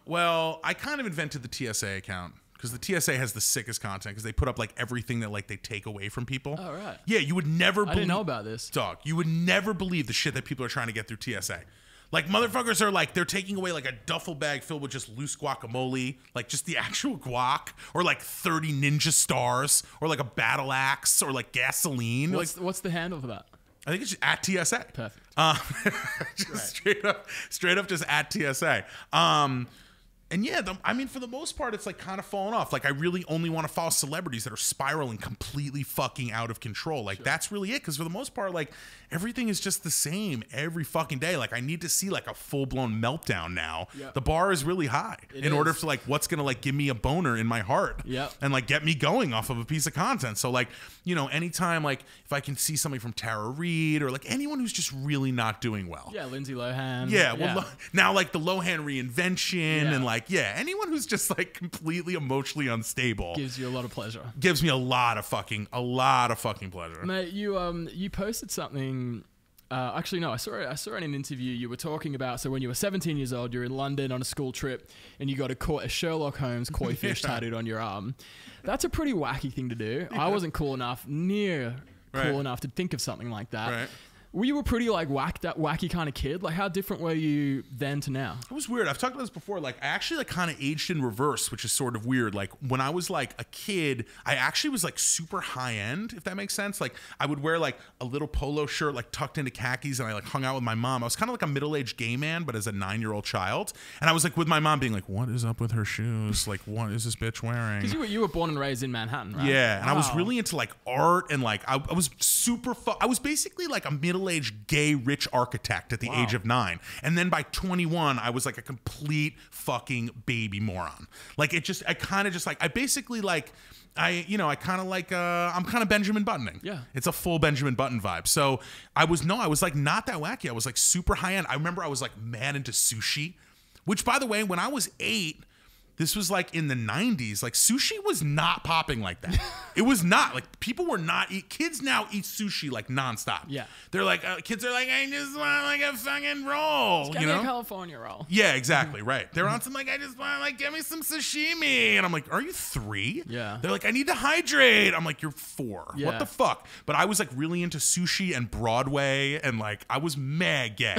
Well, I kind of invented the TSA account. Because the TSA has the sickest content because they put up like everything that like they take away from people. Oh, right. Yeah, you would never believe. I didn't know about this. Dog, you would never believe the shit that people are trying to get through TSA. Like motherfuckers are like, they're taking away like a duffel bag filled with just loose guacamole, like just the actual guac, or like 30 ninja stars, or like a battle axe, or like gasoline. What's the handle for that? I think it's just at TSA. Perfect. Just straight up just at TSA. And yeah, I mean, for the most part, it's like kind of fallen off. Like, I really only want to follow celebrities that are spiraling completely fucking out of control. Like, that's really it. Because for the most part, like, everything is just the same every fucking day. Like, I need to see like a full-blown meltdown now. Yep. The bar is really high in order for like what's going to like give me a boner in my heart and like get me going off of a piece of content. So like, you know, anytime like if I can see somebody from Tara Reid or like anyone who's just really not doing well. Yeah, Lindsay Lohan. Yeah, well, now like the Lohan reinvention and like, anyone who's just like completely emotionally unstable gives you a lot of pleasure. Gives me a lot of fucking pleasure. Mate, you posted something. Actually, no, I saw in an interview you were talking about. So when you were 17 years old, you're in London on a school trip, and you got a Sherlock Holmes koi fish tattooed on your arm. That's a pretty wacky thing to do. I wasn't cool enough to think of something like that. Right. Were you a pretty like wacky kind of kid? Like, how different were you then to now? It was weird. I've talked about this before. Like, I actually like kind of aged in reverse, which is sort of weird. Like, when I was like a kid, I actually was like super high end, if that makes sense. Like, I would wear like a little polo shirt, like tucked into khakis, and I like hung out with my mom. I was kind of like a middle-aged gay man, but as a 9-year-old child. And I was like with my mom being like, what is up with her shoes? Like, what is this bitch wearing? Because you were born and raised in Manhattan, right? Yeah. And I was really into like art and like, I was super, I was basically like a middle-aged gay rich architect at the age of 9, and then by 21 I was like a complete fucking baby moron. Like I'm kind of Benjamin Buttoning. Yeah, it's a full Benjamin Button vibe. So I was like not that wacky. I was like super high end. I remember I was like mad into sushi, which by the way, when I was 8, this was like in the 90s. Like sushi was not popping like that. It was not like people were not kids now eat sushi like nonstop. Yeah, they're like kids are like, I just want like a fucking roll. Just you know, a California roll. Yeah, exactly. Right. They're on some like, I just want like, give me some sashimi, and I'm like, are you 3? Yeah. They're like, I need to hydrate. I'm like, you're 4. Yeah. What the fuck? But I was like really into sushi and Broadway, and like I was mad gay.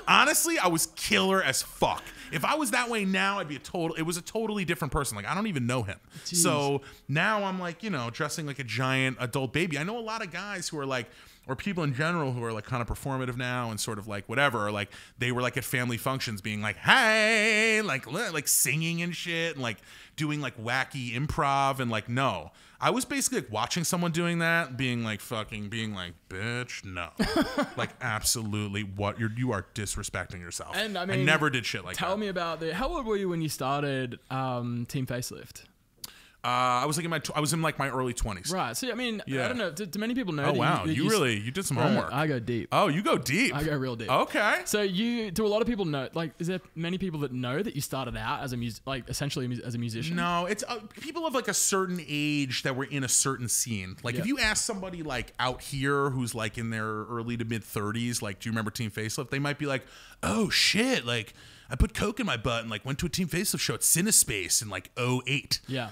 Honestly, I was killer as fuck. If I was that way now, it was a totally different person. Like, I don't even know him. Jeez. So now I'm like, you know, dressing like a giant adult baby. I know a lot of guys who are like, or people in general who are like kind of performative now and sort of like whatever, or like they were like at family functions being like, hey, like singing and shit and like doing like wacky improv, and like, no. I was basically like watching someone doing that, being like, bitch, no. Like, absolutely, you are disrespecting yourself. And I mean, I never did shit like that. Tell me about how old were you when you started Team Facelift? I was in like my early 20s. Right. So I mean, I don't know. Do many people know? Oh wow, you did some homework. I go deep. Oh, you go deep. I go real deep. Okay. So do a lot of people know? Like, is there many people that know that you started out as essentially as a musician? No, it's people of like a certain age that were in a certain scene. Like, if you ask somebody like out here who's like in their early to mid 30s, like, do you remember Team Facelift? They might be like, oh shit, like I put coke in my butt and like went to a Team Facelift show at Cinespace in like 2008. Yeah.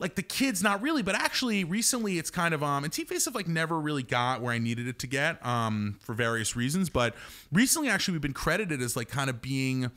Like the kids, not really, but actually recently it's kind of and Team Facelift like never really got where I needed it to get for various reasons, but recently actually we've been credited as like kind of being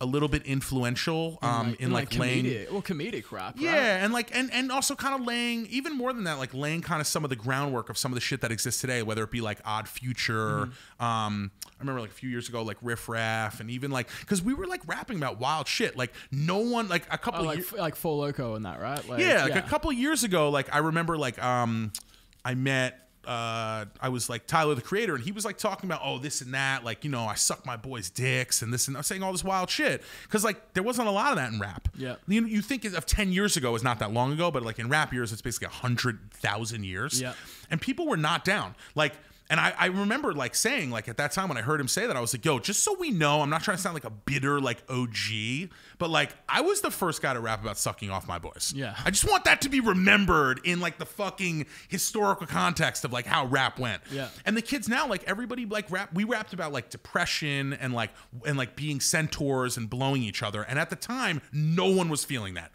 a little bit influential in like laying comedic rap, yeah, right? and also kind of laying, even more than that, like laying kind of some of the groundwork of some of the shit that exists today, whether it be like Odd Future. I remember like a few years ago, like Riff Raff, and even like, because we were like rapping about wild shit, like no one, like a couple like Four Loko and that, right? Like, a couple years ago, like I remember like I met I was like Tyler the Creator, and he was like talking about, oh, this and that, like, you know, I suck my boys' dicks and this, and I was saying all this wild shit because like there wasn't a lot of that in rap. Yeah, you think of 10 years ago as not that long ago, but like in rap years it's basically 100,000 years. Yeah, and people were not down. Like And I remember like saying, like at that time when I heard him say that, I was like, yo, just so we know, I'm not trying to sound like a bitter like OG, but like I was the first guy to rap about sucking off my boys. Yeah. I just want that to be remembered in like the fucking historical context of like how rap went. Yeah. And the kids now, like everybody like we rapped about like depression and like being centaurs and blowing each other. And at the time, no one was feeling that.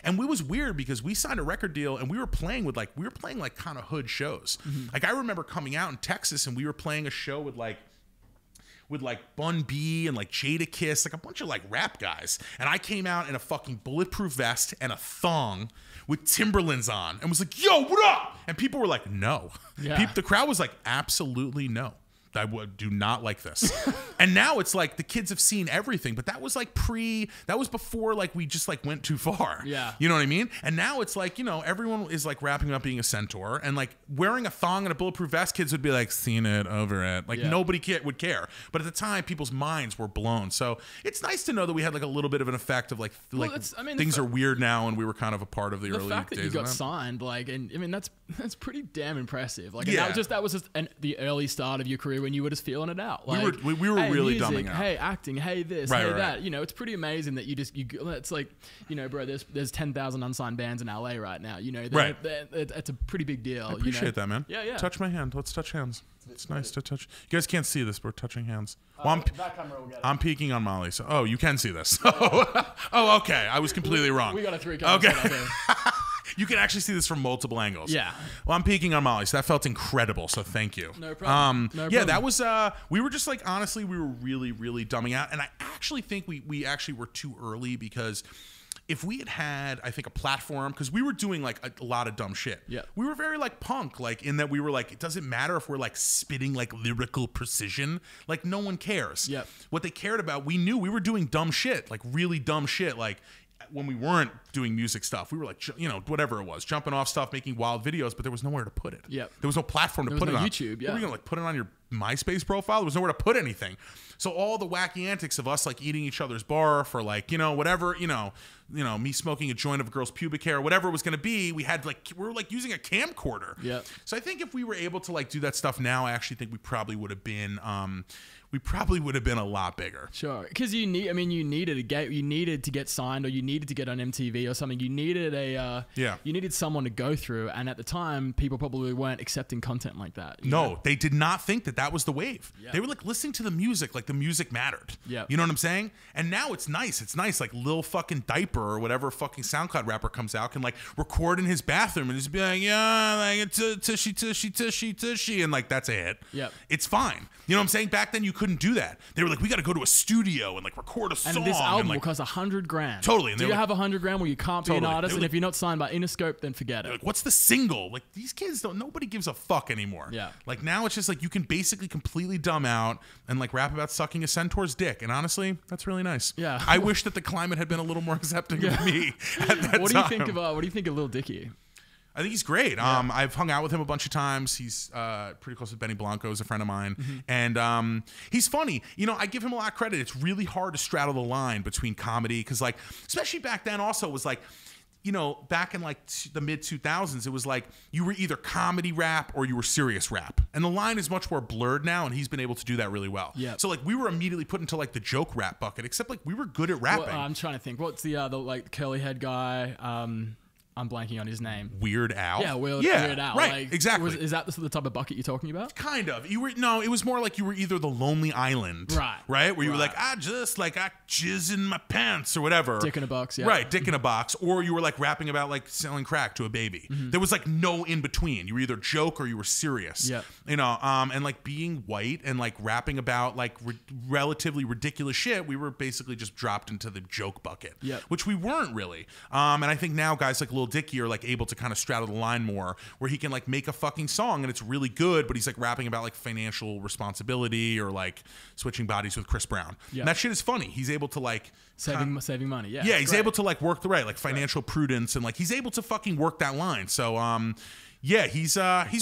And it was weird because we signed a record deal and we were playing like kind of hood shows. Mm-hmm. Like I remember coming out in Texas and we were playing a show with like Bun B and like Jadakiss, like a bunch of like rap guys. And I came out in a fucking bulletproof vest and a thong with Timberlands on and was like, yo, what up? And people were like, no. Yeah. The crowd was like, absolutely no. I do not like this. And now it's like the kids have seen everything, but that was like that was before like we just like went too far. Yeah. You know what I mean? And now it's like, you know, everyone is like rapping about being a centaur and like wearing a thong and a bulletproof vest, kids would be like, seen it, over it. Like nobody would care. But at the time, people's minds were blown. So it's nice to know that we had like a little bit of an effect of like things are weird now and we were kind of a part of the early days. The fact that you got signed, like, and I mean, that's pretty damn impressive. Like, yeah. that was just the early start of your career when you were just feeling it out. Like, we were hey, really music, dumbing out. Hey, acting. Hey, this. Right, hey, right, that. right. You know, it's pretty amazing that it's like, you know, bro, there's 10,000 unsigned bands in LA right now. You know, it's a pretty big deal. I appreciate that, man. Yeah. Touch my hand. Let's touch hands. It's nice to touch. You guys can't see this, but we're touching hands. Well, that camera will get it. I'm peeking on Molly. So, you can see this. Oh, okay. I was completely wrong. We got a 3 camera. Okay. You can actually see this from multiple angles. Yeah. Well, I'm peeking on Molly, so that felt incredible. So thank you. No problem. Yeah, that was. We were just like, honestly, we were really, really dumbing out, and I actually think we actually were too early because if we had, I think, a platform, because we were doing like a lot of dumb shit. Yeah. We were very like punk, like in that we were like, it doesn't matter if we're like spitting like lyrical precision, like no one cares. Yeah. What they cared about, we knew we were doing dumb shit, like really dumb shit, like. When we weren't doing music stuff, we were like, you know, whatever it was, jumping off stuff, making wild videos, but there was nowhere to put it. Yep. There was no platform to put it on. YouTube, yeah. Were you gonna like put it on your MySpace profile? There was nowhere to put anything. So all the wacky antics of us like eating each other's barf or like, you know, whatever, you know, me smoking a joint of a girl's pubic hair, whatever it was gonna be, we were like using a camcorder. Yeah. So I think if we were able to like do that stuff now, I actually think we probably would have been a lot bigger. Sure, because you needed to get signed, or you needed to get on MTV or something. You needed you needed someone to go through, and at the time, people probably weren't accepting content like that. No, they did not think that was the wave. Yeah. They were like listening to the music, like the music mattered. Yeah, you know what I'm saying? And now it's nice. It's nice, like Lil fucking Diaper or whatever fucking SoundCloud rapper comes out can like record in his bathroom and just be like, yeah, like it's tushy, and like that's a hit. Yeah, it's fine. You know what I'm saying? Back then you couldn't do that. They were like, we got to go to a studio and like record a song. And this album like, will cost $100,000. Totally. And do you have $100,000 where you can't be an artist? And like, if you're not signed by Interscope, then forget it. Like, what's the single? Like these kids nobody gives a fuck anymore. Yeah. Like now it's just like you can basically completely dumb out and like rap about sucking a centaur's dick. And honestly, that's really nice. Yeah. I wish that the climate had been a little more accepting of me at that What time. do you think of Lil Dicky? I think he's great. Yeah. I've hung out with him a bunch of times. He's pretty close with Benny Blanco, who's a friend of mine. Mm-hmm. And he's funny. You know, I give him a lot of credit. It's really hard to straddle the line between comedy because, like, especially back then also, it was like, you know, back in like the mid 2000s, it was like you were either comedy rap or you were serious rap. And the line is much more blurred now, and he's been able to do that really well. Yeah. So like we were immediately put into like the joke rap bucket, except like we were good at rapping. Well, I'm trying to think. What's the like curly head guy? I'm blanking on his name. Weird Al. Yeah, Weird Al. Right, like, exactly. Is that the type of bucket you're talking about? Kind of. It was more like you were either the Lonely Island, right, where you were like, I jizz in my pants or whatever. Dick in a box, yeah. Right, dick in a box. Or you were like rapping about like selling crack to a baby. Mm-hmm. There was like no in between. You were either joke or you were serious. Yeah. You know, and like being white and like rapping about like relatively ridiculous shit, we were basically just dropped into the joke bucket. Yeah. Which we weren't really. And I think now guys like Lil Dicky are like able to kind of straddle the line more, where he can like make a fucking song and it's really good, but he's like rapping about like financial responsibility or like switching bodies with Chris Brown. Yeah. And that shit is funny. He's able to like saving money. Yeah. Yeah, he's able to like work the right, like financial prudence, and like he's able to fucking work that line. So Yeah, he's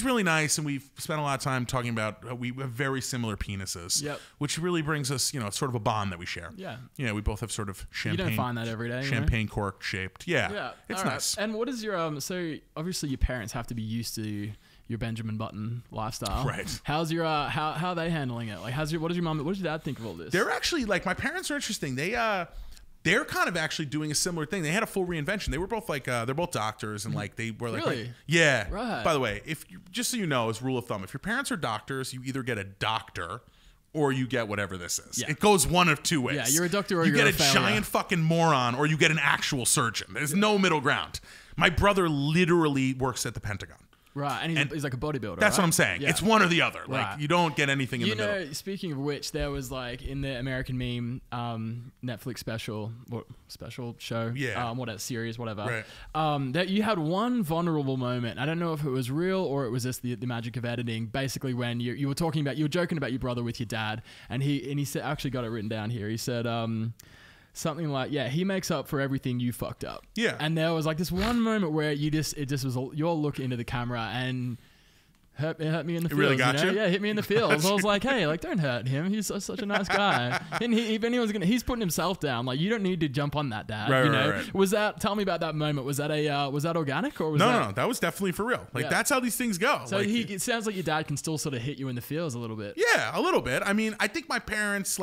really nice, and we've spent a lot of time talking about we have very similar penises. Yep. Which really brings us, it's sort of a bond that we share. Yeah. Yeah, we both have sort of champagne. You don't find that every day. Champagne cork shaped. Yeah. Yeah. It's All right. nice. And what is your so obviously your parents have to be used to your Benjamin Button lifestyle. Right. How's your how are they handling it? Like what does your dad think of all this? They're actually like, my parents are interesting. They're kind of actually doing a similar thing. They had a full reinvention. They were both like they're both doctors, and like they were like, Really? yeah. Right. By the way, just so you know, as rule of thumb, if your parents are doctors, you either get a doctor or you get whatever this is. Yeah. It goes one of two ways. Yeah, you're a doctor or you you're get a failure. giant fucking moron, or you get an actual surgeon. There's no middle ground. My brother literally works at the Pentagon. Right, and he's like a bodybuilder. That's right? what I'm saying. Yeah. it's one or the other. Like Right. you don't get anything in the middle. Speaking of which, there was like in the American Meme Netflix special show, whatever series, whatever. Right. That you had one vulnerable moment. I don't know if it was real or it was just the magic of editing. Basically, when you were joking about your brother with your dad, and he said, I actually got it written down here. He said, something like, yeah, he makes up for everything you fucked up. Yeah. And there was like this one moment where it just was your look into the camera and it hurt me in the feels. Really got you? Yeah, hit me in the feels. I was like, hey, like don't hurt him. He's such a nice guy. And he's putting himself down. Like you don't need to jump on that, Dad. Right. Was that? Tell me about that moment. Was that organic or was No. That was definitely for real. Like that's how these things go. So like, it sounds like your dad can still sort of hit you in the feels a little bit. Yeah, a little bit. I mean, I think my parents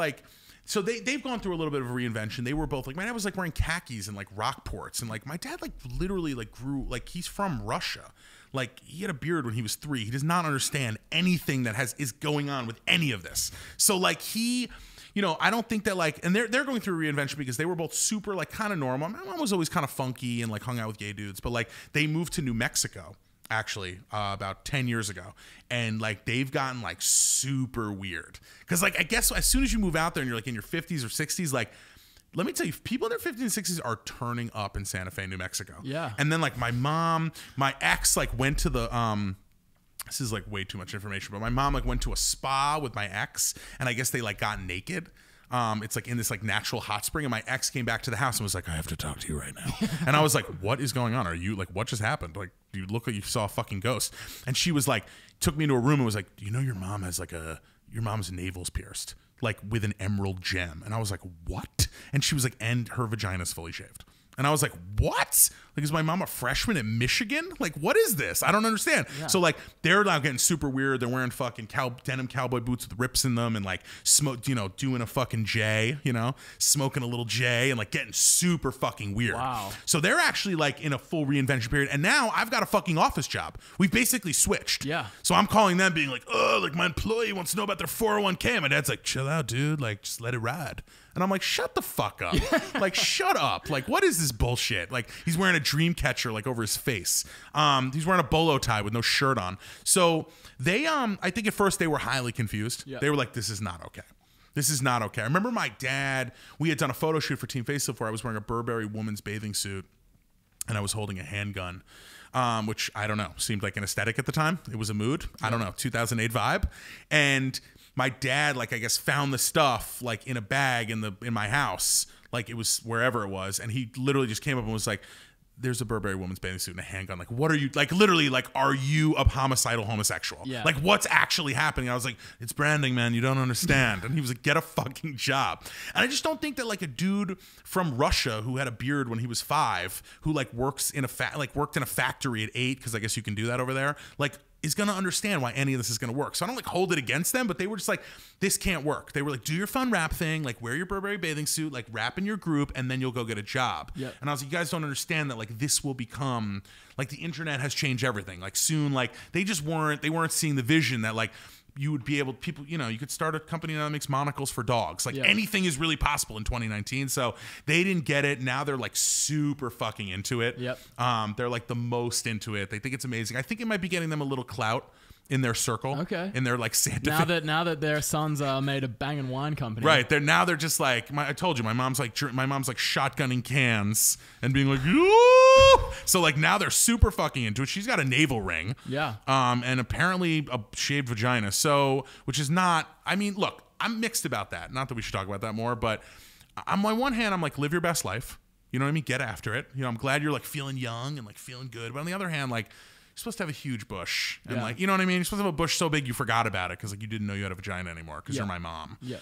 so they've gone through a little bit of a reinvention. They were both like, my dad was like wearing khakis and like Rockports, and like my dad like literally like grew, like he's from Russia. Like he had a beard when he was 3. He does not understand anything that is going on with any of this. So like he, I don't think that like, and they're going through reinvention because they were both super like kind of normal. My mom was always kind of funky and like hung out with gay dudes, but like they moved to New Mexico actually about 10 years ago, and like they've gotten like super weird because like I guess as soon as you move out there and you're like in your 50s or 60s, like let me tell you, people in their 50s and 60s are turning up in Santa Fe, New Mexico. Yeah. And then like my ex like went to the this is like way too much information, but my mom like went to a spa with my ex, and I guess they like got naked. It's like in this like natural hot spring, and my ex came back to the house and was like, I have to talk to you right now. And I was like, what is going on? Are you like, what just happened? Like, you look like you saw a fucking ghost. And she was like, took me into a room and was like, do you know your mom has like your mom's navel's pierced, like with an emerald gem? And I was like, what? And she was like, and her vagina's fully shaved. And I was like, what? Like, is my mom a freshman at Michigan? Like, what is this? I don't understand. Yeah. So, like, they're now getting super weird. They're wearing fucking denim cowboy boots with rips in them and, like, doing a fucking J, smoking a little J and, like, getting super fucking weird. Wow. So they're actually, like, in a full reinvention period. And now I've got a fucking office job. We've basically switched. Yeah. So I'm calling them being like, oh, like, my employee wants to know about their 401k. My dad's like, chill out, dude. Like, just let it ride. And I'm like, shut the fuck up. Like, shut up. Like, what is this bullshit? Like, he's wearing a dream catcher, like, over his face. He's wearing a bolo tie with no shirt on. So they, I think at first they were highly confused. Yeah. They were like, this is not okay. This is not okay. I remember my dad, we had done a photo shoot for Team Facelift where I was wearing a Burberry woman's bathing suit and I was holding a handgun. Which, I don't know, seemed like an aesthetic at the time. It was a mood. I don't know, 2008 vibe. And my dad, like, I guess found the stuff like in a bag in my house, like it was wherever it was, and he literally just came up and was like, there's a Burberry woman's bathing suit and a handgun. Like, what are you, like, literally, like, are you a homicidal homosexual? Yeah. Like, what's actually happening? I was like, it's branding, man. You don't understand. And he was like, get a fucking job. And I just don't think that, like, a dude from Russia who had a beard when he was 5, who, like, worked in a factory at 8, because I guess you can do that over there, like, is going to understand why any of this is going to work. So I don't like hold it against them, but they were just like, this can't work. They were like, do your fun rap thing, like wear your Burberry bathing suit, like rap in your group, and then you'll go get a job. Yep. And I was like, you guys don't understand that like this will become, like the internet has changed everything. Like soon, like they weren't seeing the vision that like, you would be able, people, you could start a company now that makes monocles for dogs. Like anything is really possible in 2019. So they didn't get it. Now they're like super fucking into it. Yep. They're like the most into it. They think it's amazing. I think it might be getting them a little clout in their circle. Okay. In their like Santa Fe. Now that their sons made a banging wine company. Right. They're just like, I told you, my mom's like shotgunning cans and being like, ooh! So like now they're super fucking into it. She's got a navel ring. Yeah. And apparently a shaved vagina. So, which is not, I mean, look, I'm mixed about that. Not that we should talk about that more, but on one hand, I'm like, live your best life. You know what I mean? Get after it. I'm glad you're like feeling young and like feeling good. But on the other hand, like, supposed to have a huge bush. And like, you know what I mean? You're supposed to have a bush so big you forgot about it because like you didn't know you had a vagina anymore because you're my mom. Yeah.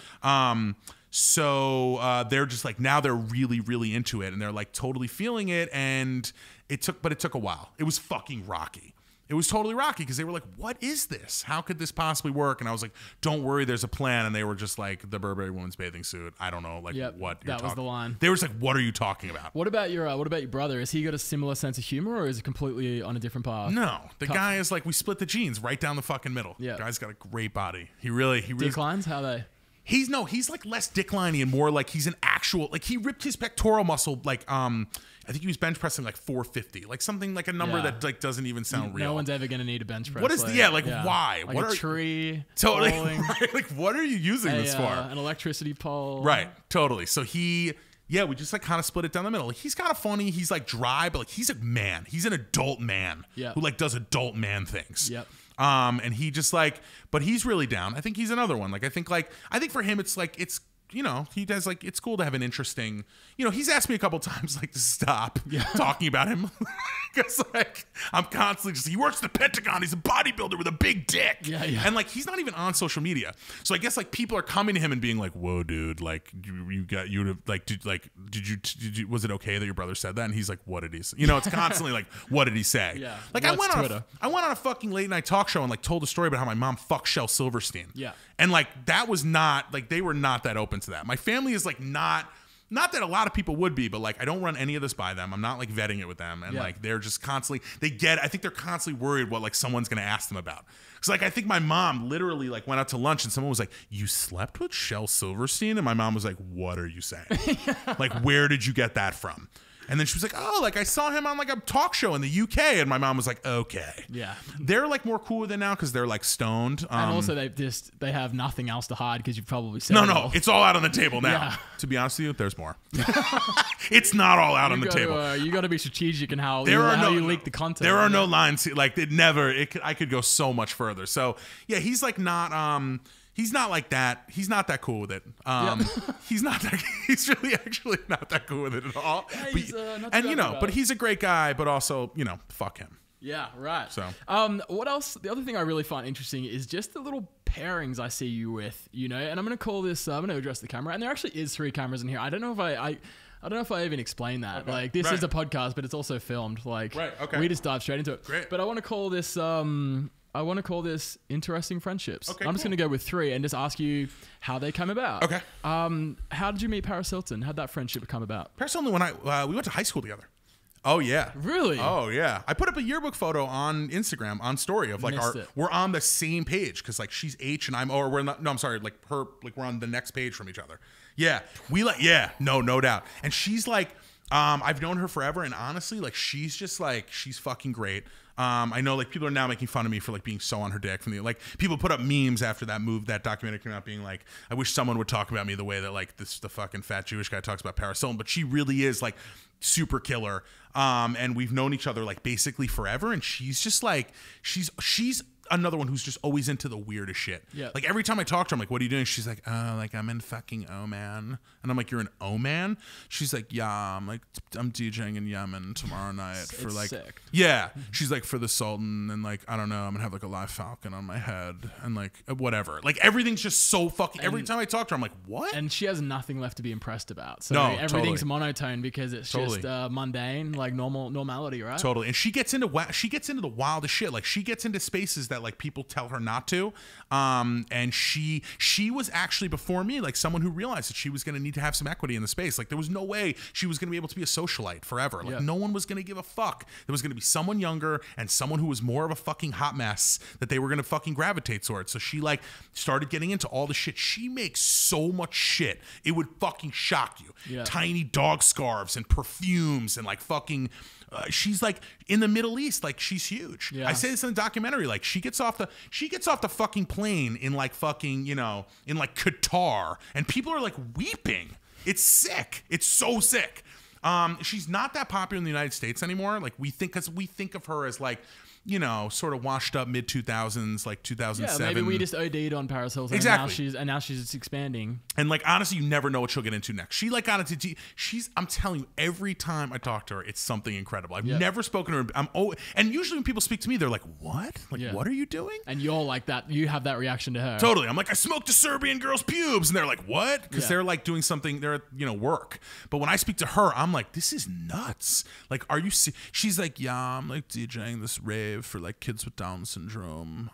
So they're just like, now they're really, really into it and they're like totally feeling it. And it took a while. It was fucking rocky. It was totally rocky because they were like, what is this? How could this possibly work? And I was like, don't worry, there's a plan. And they were just like, the Burberry woman's bathing suit. I don't know, like what you're talking about. That was the line. They were just like, what are you talking about? What about your brother? Has he got a similar sense of humor or is it completely on a different path? No. The guy is like, we split the jeans right down the fucking middle. Yeah. The guy's got a great body. He really Declines? How they? He's like less dickliney and more like he's an actual, like he ripped his pectoral muscle like I think he was bench pressing like 450, like something like a number that like doesn't even sound real. No one's ever gonna need a bench press. What is why? Like what a tree? Totally. Right? Like what are you using this for? An electricity pole. Right. Totally. So we just like kind of split it down the middle. Like, he's kind of funny. He's like dry, but like he's a man. He's an adult man who like does adult man things. Yep. And he just like, but he's really down. I think he's another one. Like I think for him it's like you know, he does like, it's cool to have an interesting, you know, he's asked me a couple times like to stop talking about him because like I'm constantly just, he works at the Pentagon, he's a bodybuilder with a big dick. Yeah. And like he's not even on social media. So I guess like people are coming to him and being like, whoa dude, like did you was it okay that your brother said that? And he's like, what did he say? You know, it's constantly like, what did he say? Yeah. Like I went on a fucking late night talk show and like told a story about how my mom fucked Shel Silverstein. Yeah. And like that was not like, they were not that open to that. My family is like not that a lot of people would be, but like I don't run any of this by them. I'm not like vetting it with them. And like they're just constantly, I think they're constantly worried what like someone's gonna ask them about. Cause like I think my mom literally like went out to lunch and someone was like, you slept with Shel Silverstein? And my mom was like, what are you saying? Like where did you get that from? And then she was like, oh, like I saw him on like a talk show in the UK. And my mom was like, okay. Yeah. They're like more cool with it now because they're like stoned. And also they have nothing else to hide because you've probably said No, it's all out on the table now. Yeah. To be honest with you, there's more. It's not all out on the table. You got to be strategic in how you leak the content. There are no lines. Like I could go so much further. So yeah, he's like not, he's not like that. He's not that cool with it. He's really actually not that cool with it at all. Yeah, but he's a great guy, but also, you know, fuck him. Yeah, right. So, what else? The other thing I really find interesting is just the little pairings I see you with, you know, and I'm going to call this, I'm going to address the camera. And there actually is 3 cameras in here. I don't know if I even explained that. Okay. Like, this is a podcast, but it's also filmed. Like, okay. We just dive straight into it. Great. But I want to call this interesting friendships. Okay, I'm just going to go with 3 and just ask you how they come about. Okay. How did you meet Paris Hilton? How'd that friendship come about? Paris Hilton, we went to high school together. Oh yeah. Really? Oh yeah. I put up a yearbook photo on Instagram on story of like we're on the same page because like she's H and I'm we're not. No, I'm sorry. Like her. Like we're on the next page from each other. Yeah. No doubt. And she's like, I've known her forever, and honestly, like she's just like she's fucking great. I know like people are now making fun of me for like being so on her dick from the like people put up memes after that documentary came out being like, I wish someone would talk about me the way that like the fucking fat Jewish guy talks about Paris Hilton, but she really is like super killer. And we've known each other like basically forever, and she's just like she's another one who's just always into the weirdest shit. Yeah. Like every time I talk to her, I'm like, what are you doing? She's like, oh, like I'm in fucking Oman. And I'm like, you're in Oman? She's like, yeah, I'm DJing in Yemen tomorrow night for like, sick. Yeah. She's like for the Sultan, and like, I don't know, I'm gonna have like a live falcon on my head and like whatever. Like everything's just so fucking, every time I talk to her, I'm like, what? And she has nothing left to be impressed about. So no, everything's monotone because it's just mundane, like normality, right? Totally. And she gets into the wildest shit. Like she gets into spaces that like people tell her not to. And she was actually before me like someone who realized that she was going to need to have some equity in the space. Like there was no way she was going to be able to be a socialite forever. Like no one was going to give a fuck. There was going to be someone younger and someone who was more of a fucking hot mess that they were going to fucking gravitate towards. So she like started getting into all the shit. She makes so much shit. It would fucking shock you. Yeah. Tiny dog scarves and perfumes and like fucking she's like in the Middle East, like she's huge. Yeah. I say this in the documentary, like she gets off the fucking plane in like fucking, you know, in like Qatar, and people are like weeping. It's sick. It's so sick. She's not that popular in the United States anymore. Like we think of her as like you know, sort of washed up mid 2000s, like 2007. Yeah, maybe we just OD'd on Paris Hilton. Exactly. And now she's just expanding. And like, honestly, you never know what she'll get into next. She like got into, I'm telling you, every time I talk to her, it's something incredible. I've never spoken to her. And usually when people speak to me, they're like, what? Like, what are you doing? And you're like that. You have that reaction to her. Totally. I'm like, I smoked a Serbian girl's pubes. And they're like, what? Because they're like doing something, they're at, you know, work. But when I speak to her, I'm like, this is nuts. Like, are you she's like, yeah, I'm like DJing this rave for like kids with Down syndrome,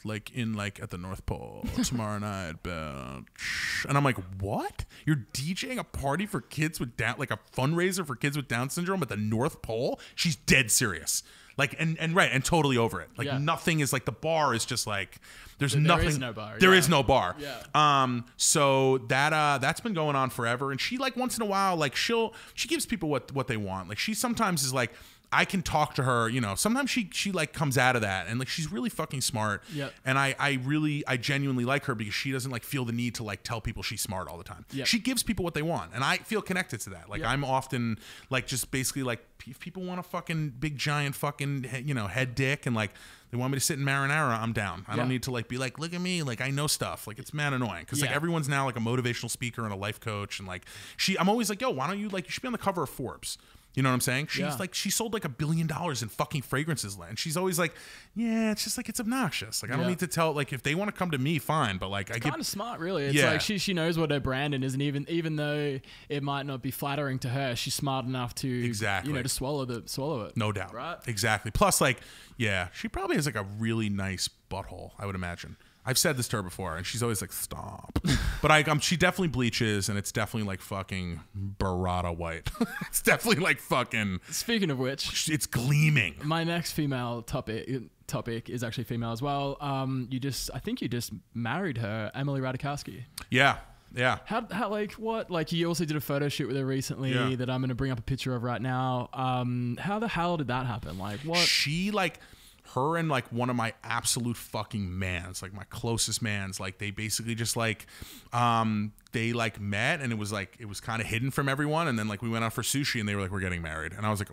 like in like at the North Pole tomorrow night, bitch. And I'm like, what? You're DJing a party for kids with Down, like a fundraiser for kids with Down syndrome at the North Pole? She's dead serious. Like, and right, and totally over it. Like, nothing is like, the bar is just like, there's nothing. There is no bar. There is no bar. Yeah. So that's been going on forever. And she like once in a while, like she gives people what they want. Like she sometimes is like, I can talk to her, you know, sometimes she like comes out of that and like, she's really fucking smart. Yep. And I genuinely like her because she doesn't like feel the need to like tell people she's smart all the time. Yep. She gives people what they want. And I feel connected to that. Like I'm often like, just basically like, if people want a fucking big giant fucking, you know, head dick and like, they want me to sit in marinara, I'm down. I don't need to like be like, look at me, like I know stuff. Like it's mad annoying because like everyone's now like a motivational speaker and a life coach and like I'm always like, yo, why don't you like, you should be on the cover of Forbes. You know what I'm saying? She's like, she sold like $1 billion in fucking fragrances. And she's always like, yeah, it's just like, it's obnoxious. Like, I don't need to tell, like, if they want to come to me, fine. But like, it's kind of smart, really. It's like, she knows what her brand is. And even though it might not be flattering to her, she's smart enough to, you know, to swallow it. No doubt. Right? Exactly. Plus, like, yeah, she probably has like a really nice butthole, I would imagine. I've said this to her before, and she's always like, stop. But she definitely bleaches, and it's definitely like fucking Barada white. It's definitely like fucking... Speaking of which... It's gleaming. My next female topic is actually female as well. I think you just married her, Emily Ratajkowski. Yeah. Yeah. How like what? Like you also did a photo shoot with her recently that I'm going to bring up a picture of right now. How the hell did that happen? Like what? She like... Her and like one of my absolute fucking mans, like my closest mans, like they basically just like they like met and it was kind of hidden from everyone, and then like we went out for sushi and they were like, we're getting married, and I was like,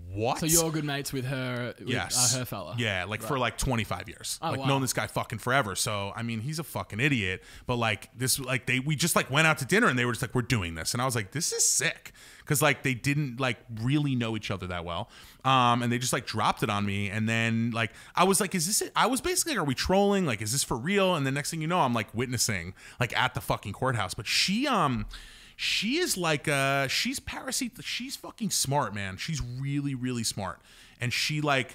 what? So you're good mates with her? Yes. Her fella. Yeah, like for like 25 years. Known this guy fucking forever. So I mean, he's a fucking idiot, but like this, like we just like went out to dinner and they were just like, we're doing this, and I was like, this is sick. Because like they didn't like really know each other that well, and they just like dropped it on me, and then like I was like, is this it? I was basically like, are we trolling? Like, is this for real? And the next thing you know, I'm like witnessing like at the fucking courthouse. But she is like she's Paris. She's fucking smart, man. She's really really smart, and she's got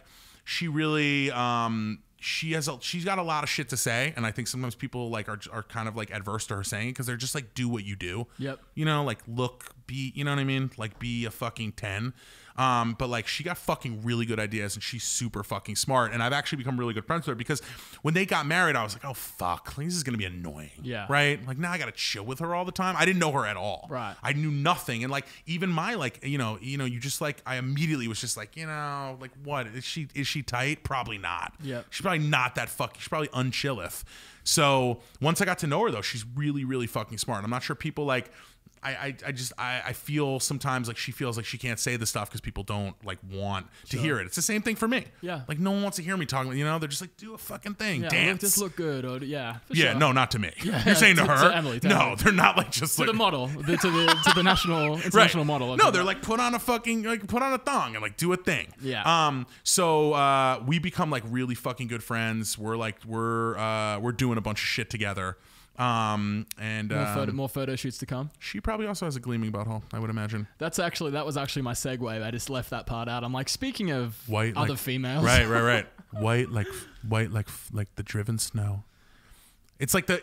a lot of shit to say, and I think sometimes people like are kind of like adverse to her saying it because they're just like, do what you do. Yep. You know, like look, be, you know what I mean? Like be a fucking 10. But like she got fucking really good ideas and she's super fucking smart. And I've actually become really good friends with her because when they got married, I was like, oh fuck, like, this is gonna be annoying. Yeah. Right? Like now I gotta chill with her all the time. I didn't know her at all. Right. I knew nothing. And like even my like, you know, you just like I immediately was just like, you know, like what? Is she tight? Probably not. Yeah. She's probably not that fucking, she's probably unchilleth. So once I got to know her though, she's really, really fucking smart. I'm not sure people like I feel sometimes like she feels like she can't say the stuff because people don't like want to hear it. It's the same thing for me. Yeah. Like no one wants to hear me talking, you know, they're just like, do a fucking thing. Dance. Just look good. Or, Sure. No, not to me. Yeah. You're saying to her? To Emily. No, they're not like just to like. the model. To the national international model. No, they're like put on a thong and like do a thing. Yeah. So we become like really fucking good friends. We're doing a bunch of shit together. And more photo shoots to come. She probably also has a gleaming butthole, I would imagine. That was actually my segue. I just left that part out. I'm like, speaking of white, other like, females, right. white like the driven snow. It's like the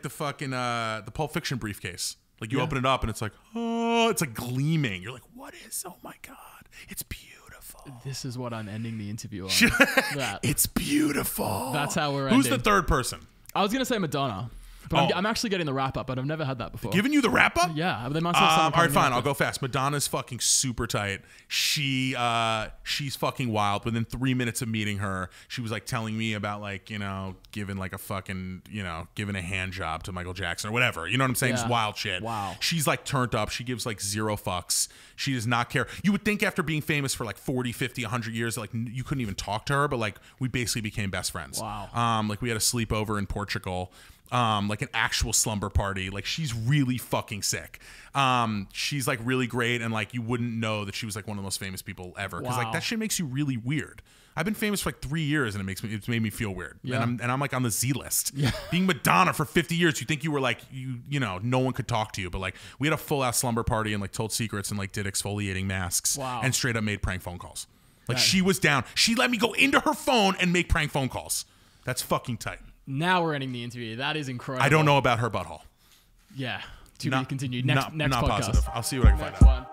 fucking the Pulp Fiction briefcase. Like you open it up and it's like, oh, it's like gleaming. You're like, what is? Oh my god, it's beautiful. This is what I'm ending the interview on. It's beautiful. That's how we're Who's ending. the third person? I was gonna say Madonna. But I'm actually getting the wrap up, but I've never had that before. Giving you the wrap up? Yeah, they must have something. All right, fine. I'll go fast. Madonna's fucking super tight. She's fucking wild. Within 3 minutes of meeting her, she was like telling me about like, you know, giving like a fucking, you know, giving a hand job to Michael Jackson or whatever. You know what I'm saying? Yeah. Just wild shit. Wow. She's like turned up. She gives like zero fucks. She does not care. You would think after being famous for like 40, 50, 100 years, like you couldn't even talk to her, but like we basically became best friends. Wow. Like we had a sleepover in Portugal. Like an actual slumber party. Like she's really fucking sick. She's like really great, and like you wouldn't know that she was like one of the most famous people ever, because like that shit makes you really weird. I've been famous for like 3 years, and it's made me feel weird. Yeah. And I'm like on the Z list. Yeah. Being Madonna for 50 years, you think you were like you know, no one could talk to you, but like we had a full out slumber party and like told secrets and like did exfoliating masks. Wow. And straight up made prank phone calls. Like she was down. She let me go into her phone and make prank phone calls. That's fucking tight. Now we're ending the interview. That is incredible. I don't know about her butthole. Yeah. To be continued. Next not podcast. positive. I'll see what I can Next find out. one.